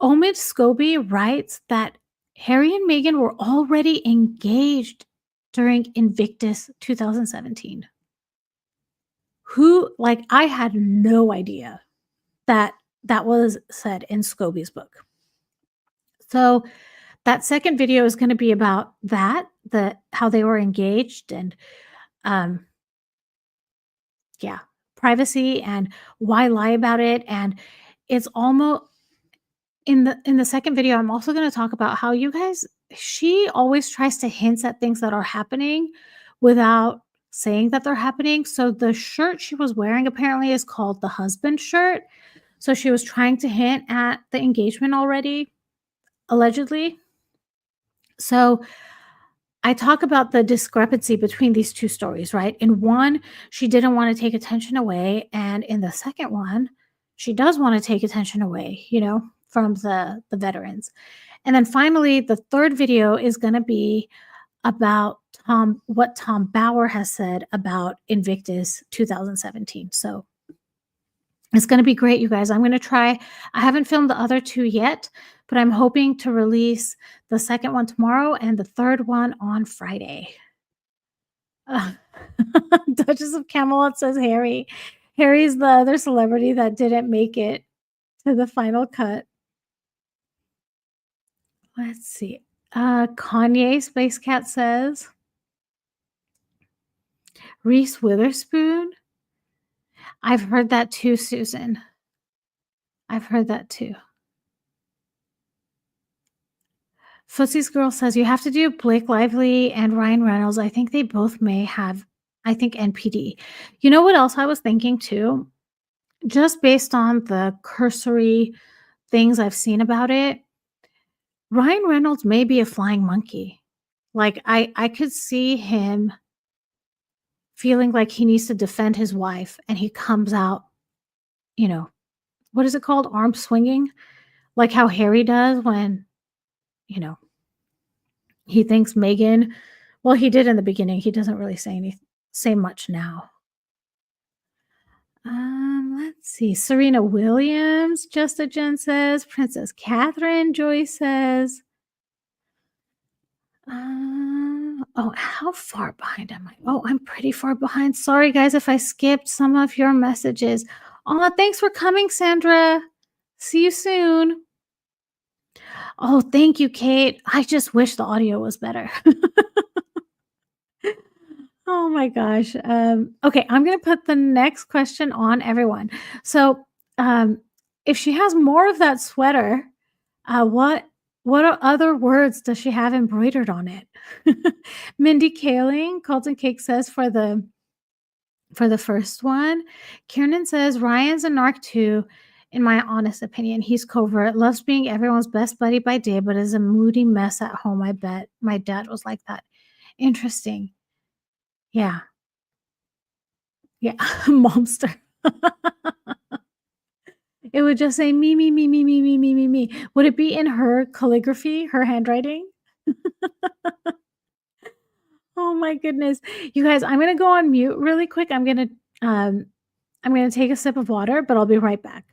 A: Omid Scobie writes that Harry and Meghan were already engaged during Invictus 2017. I had no idea that that was said in Scobie's book. So that second video is going to be about how they were engaged and, yeah, privacy and why lie about it. And it's almost in the second video, I'm also going to talk about how she always tries to hint at things that are happening without saying that they're happening. So the shirt she was wearing apparently is called the husband shirt. So she was trying to hint at the engagement already, allegedly. So I talk about the discrepancy between these 2 stories, right? In one, she didn't want to take attention away, and in the second one, she does want to take attention away, from the veterans. And then finally, the third video is going to be about what Tom Bauer has said about Invictus 2017. So it's going to be great, you guys. I'm going to try. I haven't filmed the other 2 yet, but I'm hoping to release the second one tomorrow and the third one on Friday. Duchess of Camelot says Harry. Harry's the other celebrity that didn't make it to the final cut. Let's see. Kanye Space Cat says Reese Witherspoon. I've heard that too, Susan. I've heard that too. Footsie's Girl says you have to do Blake Lively and Ryan Reynolds. I think they both may have, NPD. You know what else I was thinking too? Just based on the cursory things I've seen about it, Ryan Reynolds may be a flying monkey. Like, I could see him feeling like he needs to defend his wife, and he comes out, what is it called? Arm swinging? Like how Harry does when, he thinks Meghan, well, he did in the beginning. He doesn't really say much now. Let's see. Serena Williams, Just a Jen says. Princess Catherine, Joy says. How far behind am I? Oh, I'm pretty far behind. Sorry, guys, if I skipped some of your messages. Oh, thanks for coming, Sandra. See you soon. Oh, thank you, Kate. I just wish the audio was better. Oh my gosh. Okay, I'm going to put the next question on everyone. So, if she has more of that sweater, What other words does she have embroidered on it? Mindy Kaling, Colton Cake says for the first one. Kiernan says, "Ryan's a narc too, in my honest opinion. He's covert, loves being everyone's best buddy by day, but is a moody mess at home. I bet my dad was like that." Interesting. Yeah. Yeah. Momster. It would just say, "Me, me, me, me, me, me, me, me, me." Would it be in her calligraphy, her handwriting? Oh my goodness. You guys, I'm gonna go on mute really quick. Um, I'm gonna take a sip of water, but I'll be right back.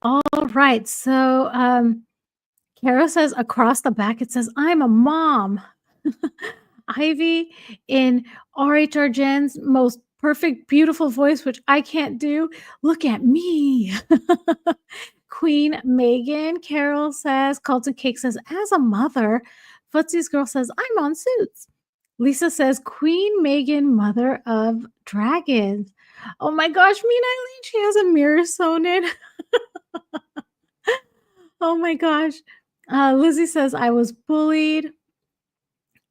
A: All right. So, Kara says across the back, it says, "I'm a mom." Ivy in RHR Jen's most perfect, beautiful voice, which I can't do. "Look at me." Queen Megan, Carol says, Colton Cake says, "As a mother." Footsie's girl says, "I'm on Suits." Lisa says, "Queen Megan, mother of dragons." Oh my gosh, Mina Eileen, she has a mirror sewn in. Oh my gosh. Lizzie says, "I was bullied."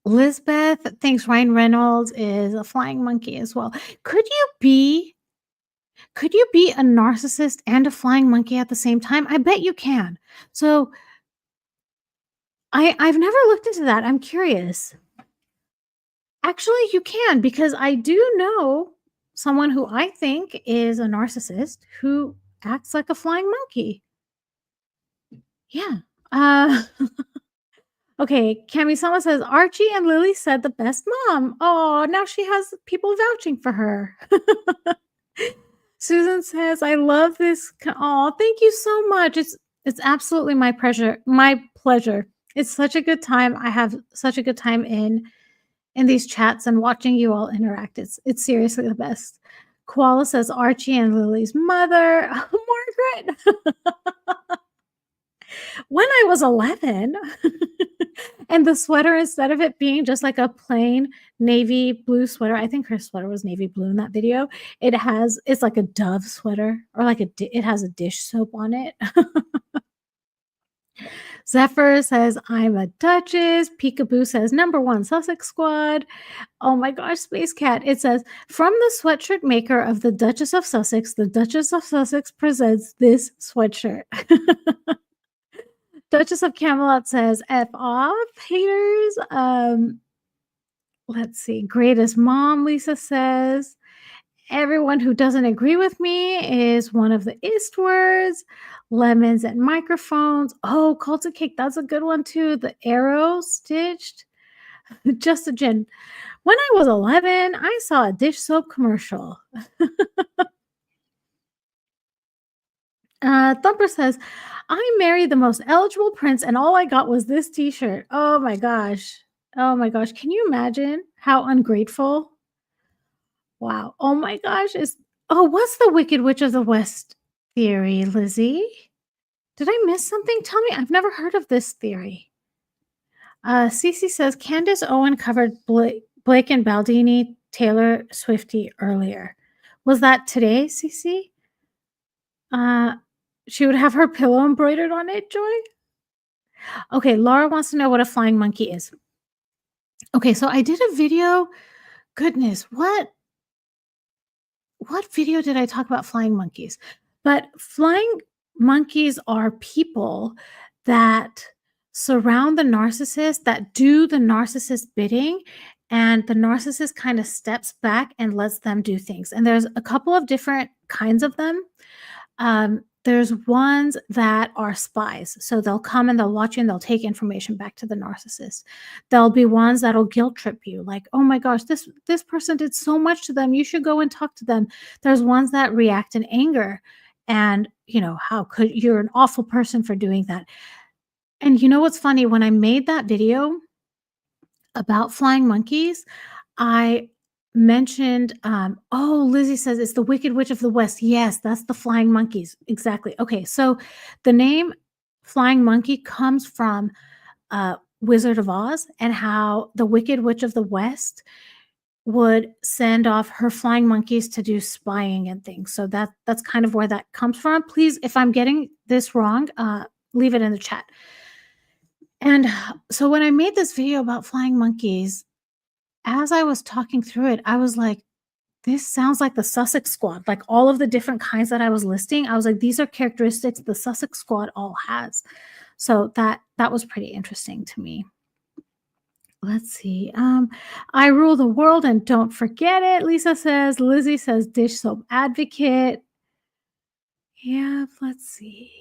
A: Lisbeth thinks Ryan Reynolds is a flying monkey as well. Could you be a narcissist and a flying monkey at the same time? I bet you can. So I've never looked into that. I'm curious. Actually, you can, because I do know someone who I think is a narcissist who acts like a flying monkey. Yeah. Uh, okay, Kami-sama says, "Archie and Lily said the best mom." Oh, now she has people vouching for her. Susan says, "I love this." Oh, thank you so much. It's absolutely my pleasure. My pleasure. It's such a good time. I have such a good time in these chats and watching you all interact. It's seriously the best. Koala says, "Archie and Lily's mother." Margaret. When I was 11, and the sweater, instead of it being just like a plain navy blue sweater, I think her sweater was navy blue in that video. It's like a Dove sweater, or like it has a dish soap on it. Zephyr says, "I'm a Duchess." Peekaboo says, "Number one Sussex Squad." Oh my gosh, Space Cat. It says, "From the sweatshirt maker of the Duchess of Sussex, the Duchess of Sussex presents this sweatshirt." Duchess of Camelot says, "F off, haters." Let's see. Greatest mom, Lisa says. "Everyone who doesn't agree with me is one of the ist words." Lemons and microphones. Oh, Cult of Cake. That's a good one too. The arrow stitched. Just a gin. When I was 11, I saw a dish soap commercial. Thumper says, "I married the most eligible prince, and all I got was this T-shirt." Oh my gosh. Oh my gosh. Can you imagine how ungrateful? Wow. Oh my gosh. What's the Wicked Witch of the West theory, Lizzie? Did I miss something? Tell me. I've never heard of this theory. Cece says, "Candace Owen covered Blake and Baldini, Taylor Swifty earlier." Was that today, Cece? Uh, she would have her pillow embroidered on it, Joy? Okay, Laura wants to know what a flying monkey is. Okay, so I did a video. Goodness, what video did I talk about flying monkeys? But flying monkeys are people that surround the narcissist, that do the narcissist bidding, and the narcissist kind of steps back and lets them do things. And there's a couple of different kinds of them. There's ones that are spies. So they'll come and they'll watch you and they'll take information back to the narcissist. There'll be ones that'll guilt trip you, like, "Oh my gosh, this person did so much to them. You should go and talk to them." There's ones that react in anger and, "How could you're an awful person for doing that." And you know what's funny? When I made that video about flying monkeys, I mentioned, oh, Lizzie says it's the Wicked Witch of the West. Yes, that's the flying monkeys. Exactly. Okay, so the name flying monkey comes from Wizard of Oz and how the Wicked Witch of the West would send off her flying monkeys to do spying and things. So that's kind of where that comes from. Please, if I'm getting this wrong, leave it in the chat. And so when I made this video about flying monkeys, as I was talking through it, I was like, this sounds like the Sussex Squad. Like all of the different kinds that I was listing, I was like, these are characteristics the Sussex Squad all has. So that was pretty interesting to me. Let's see. I rule the world and don't forget it. Lisa says. Lizzie says dish soap advocate. Yeah, let's see.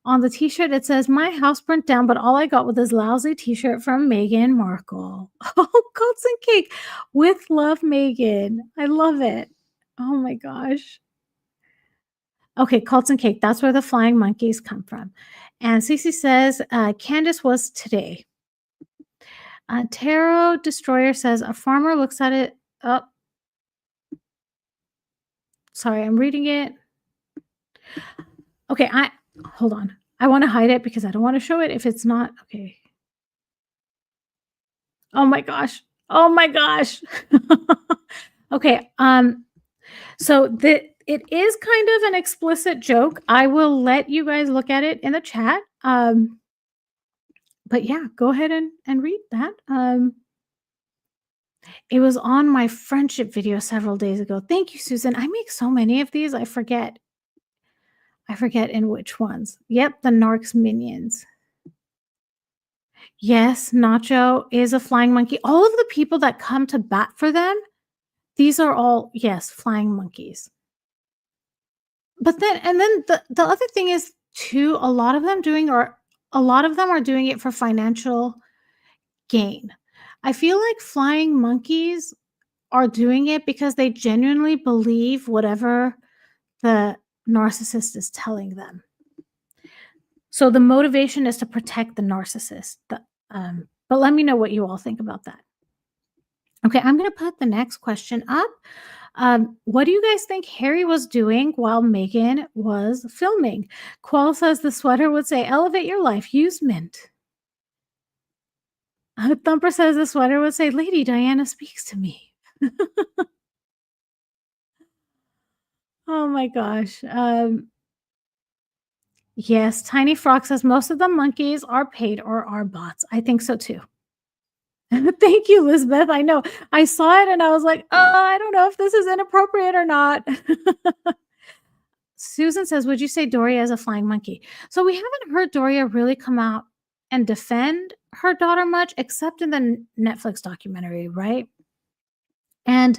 A: On the t-shirt, it says, my house burnt down, but all I got was this lousy t-shirt from Meghan Markle. Oh, Cults and Cake. With love, Meghan. I love it. Oh my gosh. Okay, Cults and Cake. That's where the flying monkeys come from. And Cece says, Candace was today. Tarot Destroyer says, a farmer looks at it. Oh, sorry, I'm reading it. Okay, hold on. I want to hide it because I don't want to show it if it's not. Okay. Oh my gosh. Oh my gosh. Okay. So it is kind of an explicit joke. I will let you guys look at it in the chat. But yeah, go ahead and read that. It was on my friendship video several days ago. Thank you, Susan. I make so many of these, I forget in which ones. Yep, the Narc's minions. Yes, Nacho is a flying monkey. All of the people that come to bat for them, these are all, yes, flying monkeys. But then the other thing is too, a lot of them are doing it for financial gain. I feel like flying monkeys are doing it because they genuinely believe whatever the narcissist is telling them. So the motivation is to protect the narcissist. But let me know what you all think about that. Okay, I'm going to put the next question up. What do you guys think Harry was doing while Meghan was filming? Qual says the sweater would say, elevate your life, use mint. Thumper says the sweater would say, Lady Diana speaks to me. Oh my gosh. Yes, Tiny Frog says most of the monkeys are paid or are bots. I think so too. Thank you, Elizabeth. I know. I saw it and I was like, I don't know if this is inappropriate or not. Susan says, would you say Doria is a flying monkey? So we haven't heard Doria really come out and defend her daughter much, except in the Netflix documentary, right? And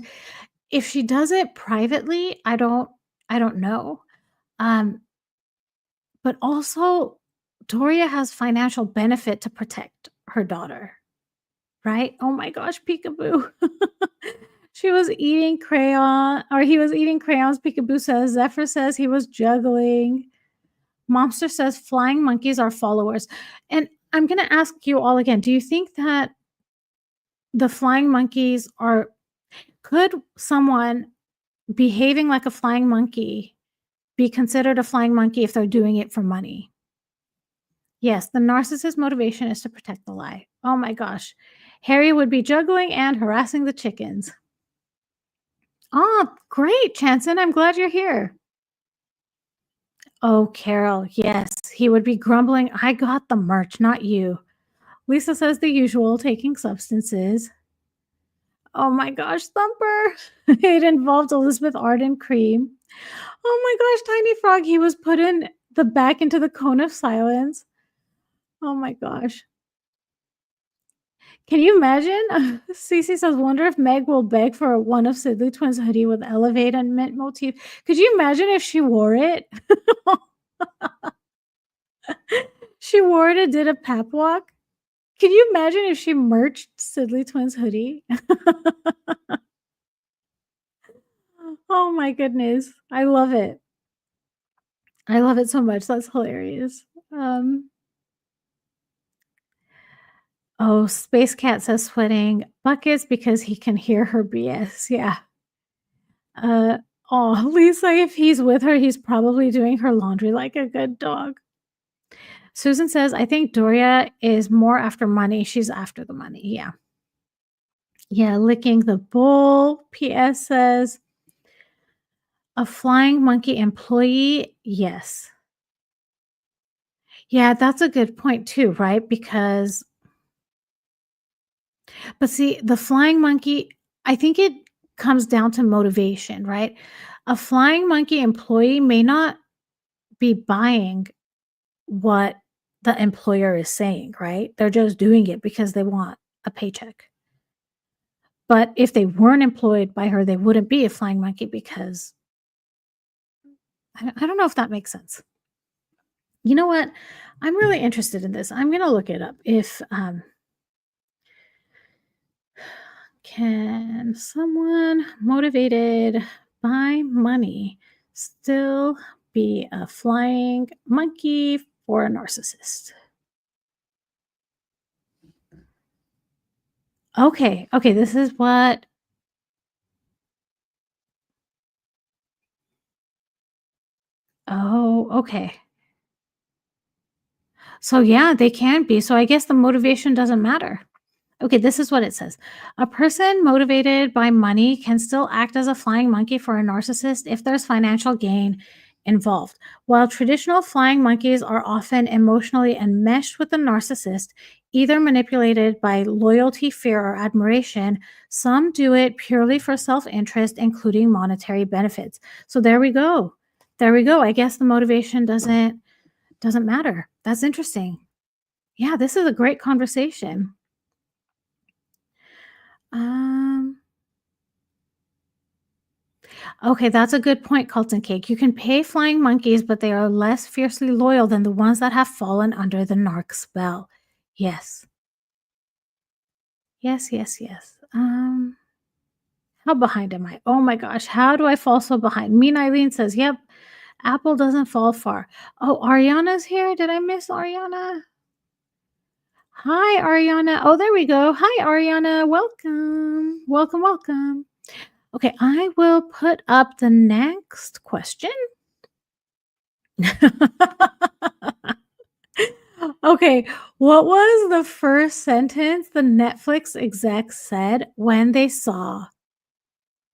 A: if she does it privately, I don't know. But also, Doria has financial benefit to protect her daughter, right? Oh my gosh, peekaboo. She was eating crayon, or he was eating crayons, peekaboo says. Zephyr says he was juggling. Momster says flying monkeys are followers. And I'm going to ask you all again, do you think that the flying monkeys could someone behaving like a flying monkey be considered a flying monkey if they're doing it for money? Yes, the narcissist motivation is to protect the lie. Oh my gosh. Harry would be juggling and harassing the chickens. Oh, great, Chanson. I'm glad you're here. Oh, Carol. Yes, he would be grumbling. I got the merch, not you. Lisa says the usual, taking substances. Oh my gosh, Thumper. It involved Elizabeth Arden cream. Oh my gosh, Tiny Frog. He was put in the back into the cone of silence. Oh my gosh. Can you imagine? Cece says, wonder if Meg will beg for one of Sidley Twins' hoodie with elevate and mint motif. Could you imagine if she wore it? She wore it and did a pep walk. Can you imagine if she merched Sidley Twins' hoodie? Oh my goodness. I love it. I love it so much. That's hilarious. Oh, Space Cat says sweating buckets because he can hear her BS. Yeah. Uh, oh, Lisa, if he's with her, he's probably doing her laundry like a good dog. Susan says, I think Doria is more after money. She's after the money. Yeah. Yeah. Licking the bowl. PS says, a flying monkey employee. Yes. Yeah, that's a good point too, right? Because, but see, the flying monkey, I think it comes down to motivation, right? A flying monkey employee may not be buying what the employer is saying, right? They're just doing it because they want a paycheck. But if they weren't employed by her, they wouldn't be a flying monkey because I don't know if that makes sense. You know what? I'm really interested in this. I'm going to look it up. If can someone motivated by money still be a flying monkey for a narcissist? Okay, okay, this is what. Oh, okay. So yeah, they can be. So I guess the motivation doesn't matter. Okay, this is what it says. A person motivated by money can still act as a flying monkey for a narcissist if there's financial gain involved. While traditional flying monkeys are often emotionally enmeshed with the narcissist, either manipulated by loyalty, fear, or admiration, some do it purely for self interest, including monetary benefits. So there we go. There we go. I guess the motivation doesn't matter. That's interesting. Yeah, this is a great conversation. Um, okay, that's a good point, Colton Cake. You can pay flying monkeys, but they are less fiercely loyal than the ones that have fallen under the narc spell. Yes. Yes, yes, yes. How behind am I? Oh my gosh, how do I fall so behind? Mean Eileen says, yep, Apple doesn't fall far. Oh, Ariana's here. Did I miss Ariana? Hi, Ariana. Oh, there we go. Hi, Ariana. Welcome. Welcome, welcome. Okay, I will put up the next question. Okay, what was the first sentence the Netflix exec said when they saw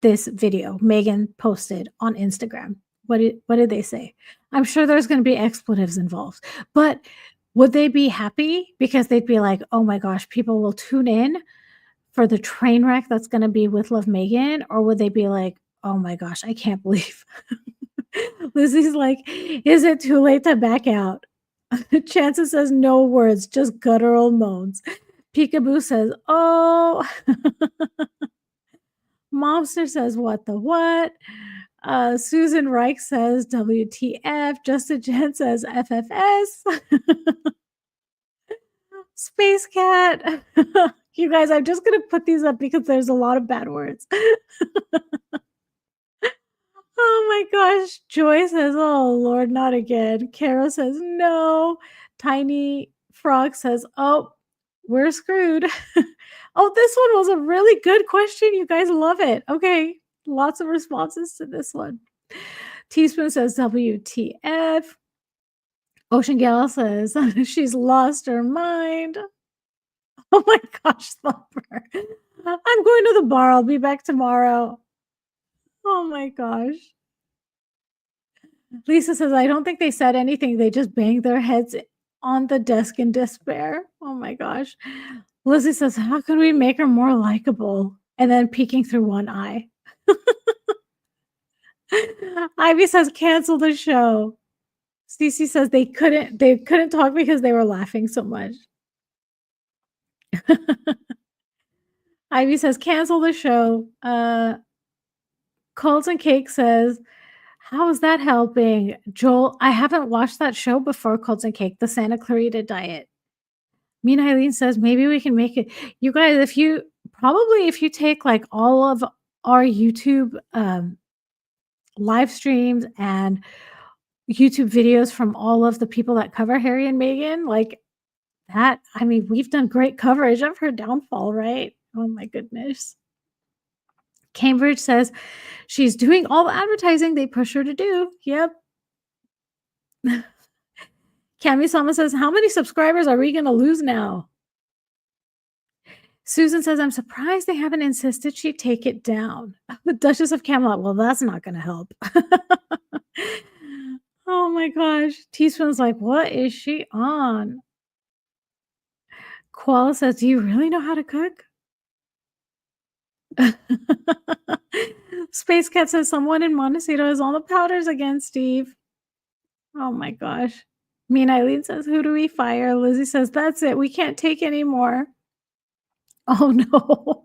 A: this video Megan posted on Instagram? What did they say? I'm sure there's going to be expletives involved, but would they be happy because they'd be like, "Oh my gosh, people will tune in for the train wreck that's going to be with Love Megan," or would they be like, "Oh my gosh, I can't believe." Lizzie's like, "Is it too late to back out?" Chances says no words, just guttural moans. Peekaboo says, "Oh." Momster says, "What the what?" Susan Reich says, "WTF?" Justin Jen says, "FFS." Space Cat. You guys, I'm just gonna put these up because there's a lot of bad words. Oh my gosh. Joy says, "Oh Lord, not again." Kara says, "No." Tiny Frog says, "Oh, we're screwed." Oh, this one was a really good question. You guys love it. Okay. Lots of responses to this one. Teaspoon says, WTF. Ocean Gal says, she's lost her mind. Oh my gosh, Thumper. I'm going to the bar. I'll be back tomorrow. Oh my gosh. Lisa says, I don't think they said anything. They just banged their heads on the desk in despair. Oh my gosh. Lizzie says, how can we make her more likable? And then peeking through one eye. Ivy says, cancel the show. Cece says they couldn't talk because they were laughing so much. Ivy says, cancel the show. Colton Cake says, how is that helping? Joel, I haven't watched that show before, Colton Cake, the Santa Clarita Diet. Mean Eileen says, maybe we can make it. You guys, if you take like all of our YouTube live streams and YouTube videos from all of the people that cover Harry and Meghan, like I mean, we've done great coverage of her downfall, right? Oh my goodness. Cambridge says she's doing all the advertising they push her to do. Yep. Cami Sama says, how many subscribers are we going to lose now? Susan says, I'm surprised they haven't insisted she take it down. The Duchess of Camelot, well, that's not going to help. Oh my gosh. Teaspoon's like, what is she on? Koala says, do you really know how to cook? Space Cat says, someone in Montecito is on the powders again, Steve. Oh my gosh. Mean Eileen says, who do we fire? Lizzie says, that's it. We can't take any more. Oh no.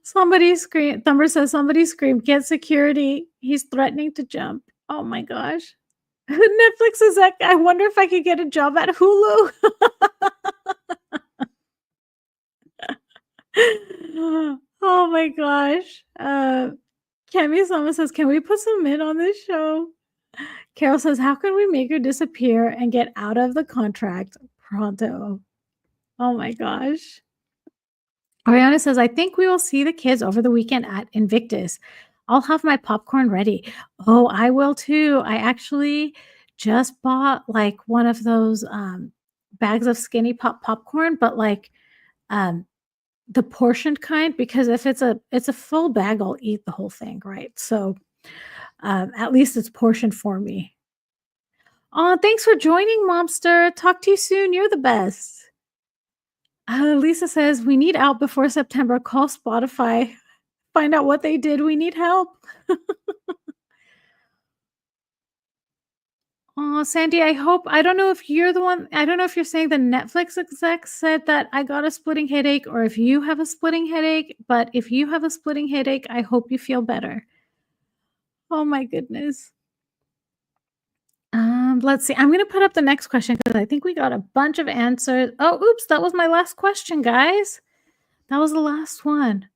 A: Somebody screamed. Thumber says, somebody screamed, get security. He's threatening to jump. Oh my gosh. Netflix is like, I wonder if I could get a job at Hulu. Oh my gosh. Cami Sama says, can we put some men on this show? Carol says, how can we make her disappear and get out of the contract pronto? Oh my gosh. Ariana says, I think we will see the kids over the weekend at Invictus. I'll have my popcorn ready. Oh, I will too. I actually just bought like one of those bags of skinny popcorn, but like the portioned kind, because if it's a full bag, I'll eat the whole thing, right? So at least it's portioned for me. Oh, thanks for joining, Momster. Talk to you soon. You're the best. Lisa says, we need out before September. Call Spotify. Find out what they did. We need help. Oh, Sandy, I don't know if you're the one. I don't know if you're saying the Netflix exec said that I got a splitting headache or if you have a splitting headache. But if you have a splitting headache, I hope you feel better. Oh my goodness. Let's see. I'm going to put up the next question because I think we got a bunch of answers. Oh, oops. That was my last question, guys. That was the last one.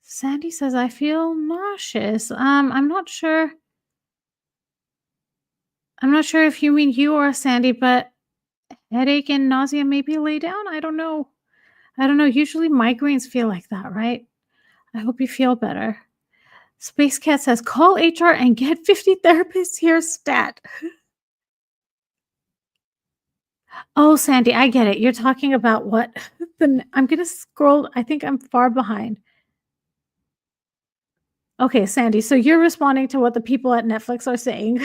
A: Sandy says, I feel nauseous. I'm not sure. I'm not sure if you mean you or Sandy, but headache and nausea, maybe lay down. I don't know. Usually migraines feel like that, right? I hope you feel better. Space Cat says, call HR and get 50 therapists here stat. Oh, Sandy, I get it. You're talking about what? I'm going to scroll. I think I'm far behind. Okay, Sandy, so you're responding to what the people at Netflix are saying.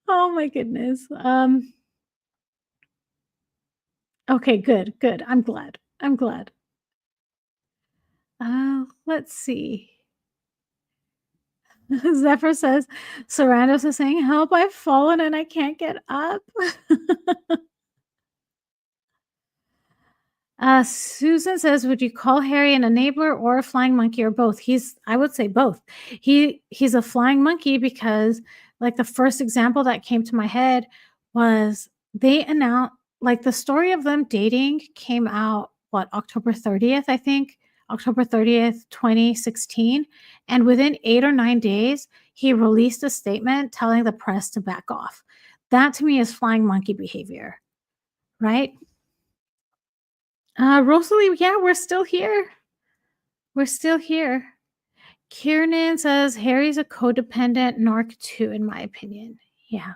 A: Oh my goodness. Okay, good. I'm glad. Let's see. Zephyr says, Sarandos is saying, help, I've fallen and I can't get up. Susan says, would you call Harry an enabler or a flying monkey or both? I would say both. He's a flying monkey because like the first example that came to my head was they announced like the story of them dating came out, October 30th, I think. October 30th, 2016. And within 8 or 9 days, he released a statement telling the press to back off. That to me is flying monkey behavior, right? Rosalie, yeah, we're still here. Kiernan says Harry's a codependent narc too, in my opinion. Yeah.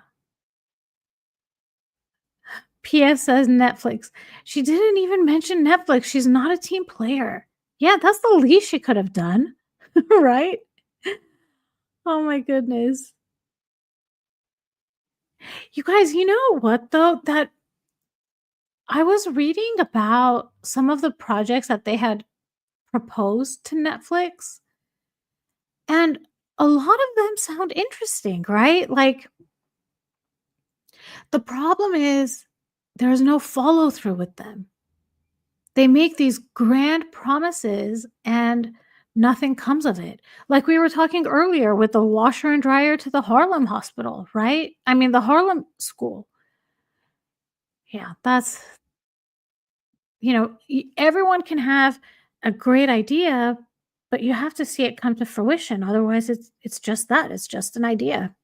A: PS says Netflix. She didn't even mention Netflix. She's not a team player. Yeah, that's the least she could have done. Right? Oh my goodness. You guys, you know what though? That I was reading about some of the projects that they had proposed to Netflix, and a lot of them sound interesting, right? Like, the problem is there's no follow through with them. They make these grand promises and nothing comes of it. Like we were talking earlier with the washer and dryer to the Harlem hospital, right? I mean, the Harlem school. Yeah, that's, everyone can have a great idea, but you have to see it come to fruition. Otherwise, it's just that. It's just an idea.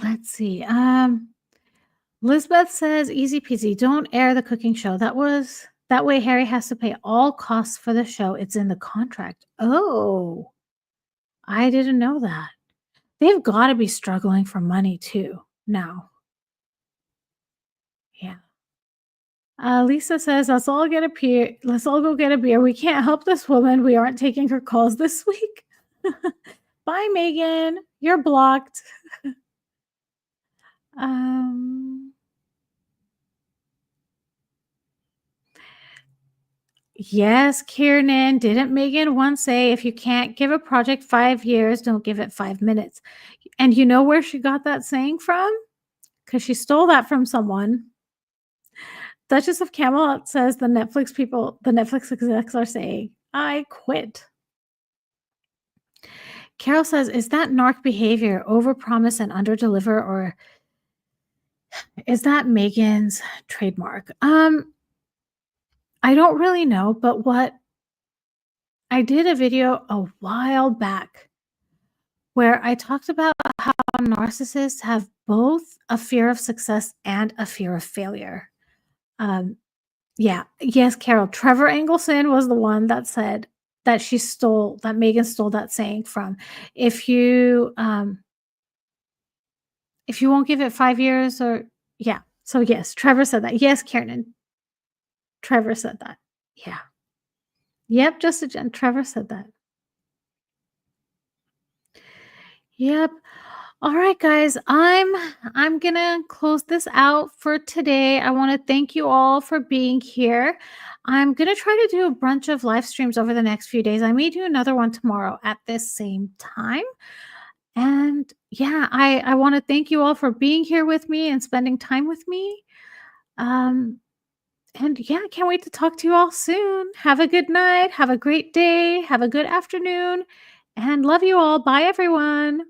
A: let's see. Lisbeth says, "Easy peasy. Don't air the cooking show. That way Harry has to pay all costs for the show. It's in the contract." Oh, I didn't know that. They've got to be struggling for money too now. Yeah. Lisa says, Let's all go get a beer. We can't help this woman. We aren't taking her calls this week." Bye, Megan. You're blocked. Um, yes, Kiernan. Didn't Megan once say, if you can't give a project 5 years, don't give it 5 minutes? And you know where she got that saying from? Because she stole that from someone. Duchess of Camelot says the Netflix execs are saying, "I quit." Carol says, "Is that narc behavior, overpromise and underdeliver, or is that Megan's trademark?" I don't really know, but what I did a video a while back where I talked about how narcissists have both a fear of success and a fear of failure. Um, yeah, yes, Carol. Trevor Engelson was the one that said that Megan stole that saying from. If you if you won't give it 5 years, or yeah. So yes, Trevor said that. Yes, Kiernan. Trevor said that. Yeah. Yep, just a gen. Trevor said that. Yep. All right, guys. I'm gonna close this out for today. I want to thank you all for being here. I'm gonna try to do a bunch of live streams over the next few days. I may do another one tomorrow at this same time. And yeah, I want to thank you all for being here with me and spending time with me. Um, and yeah, I can't wait to talk to you all soon. Have a good night. Have a great day. Have a good afternoon. And love you all. Bye, everyone.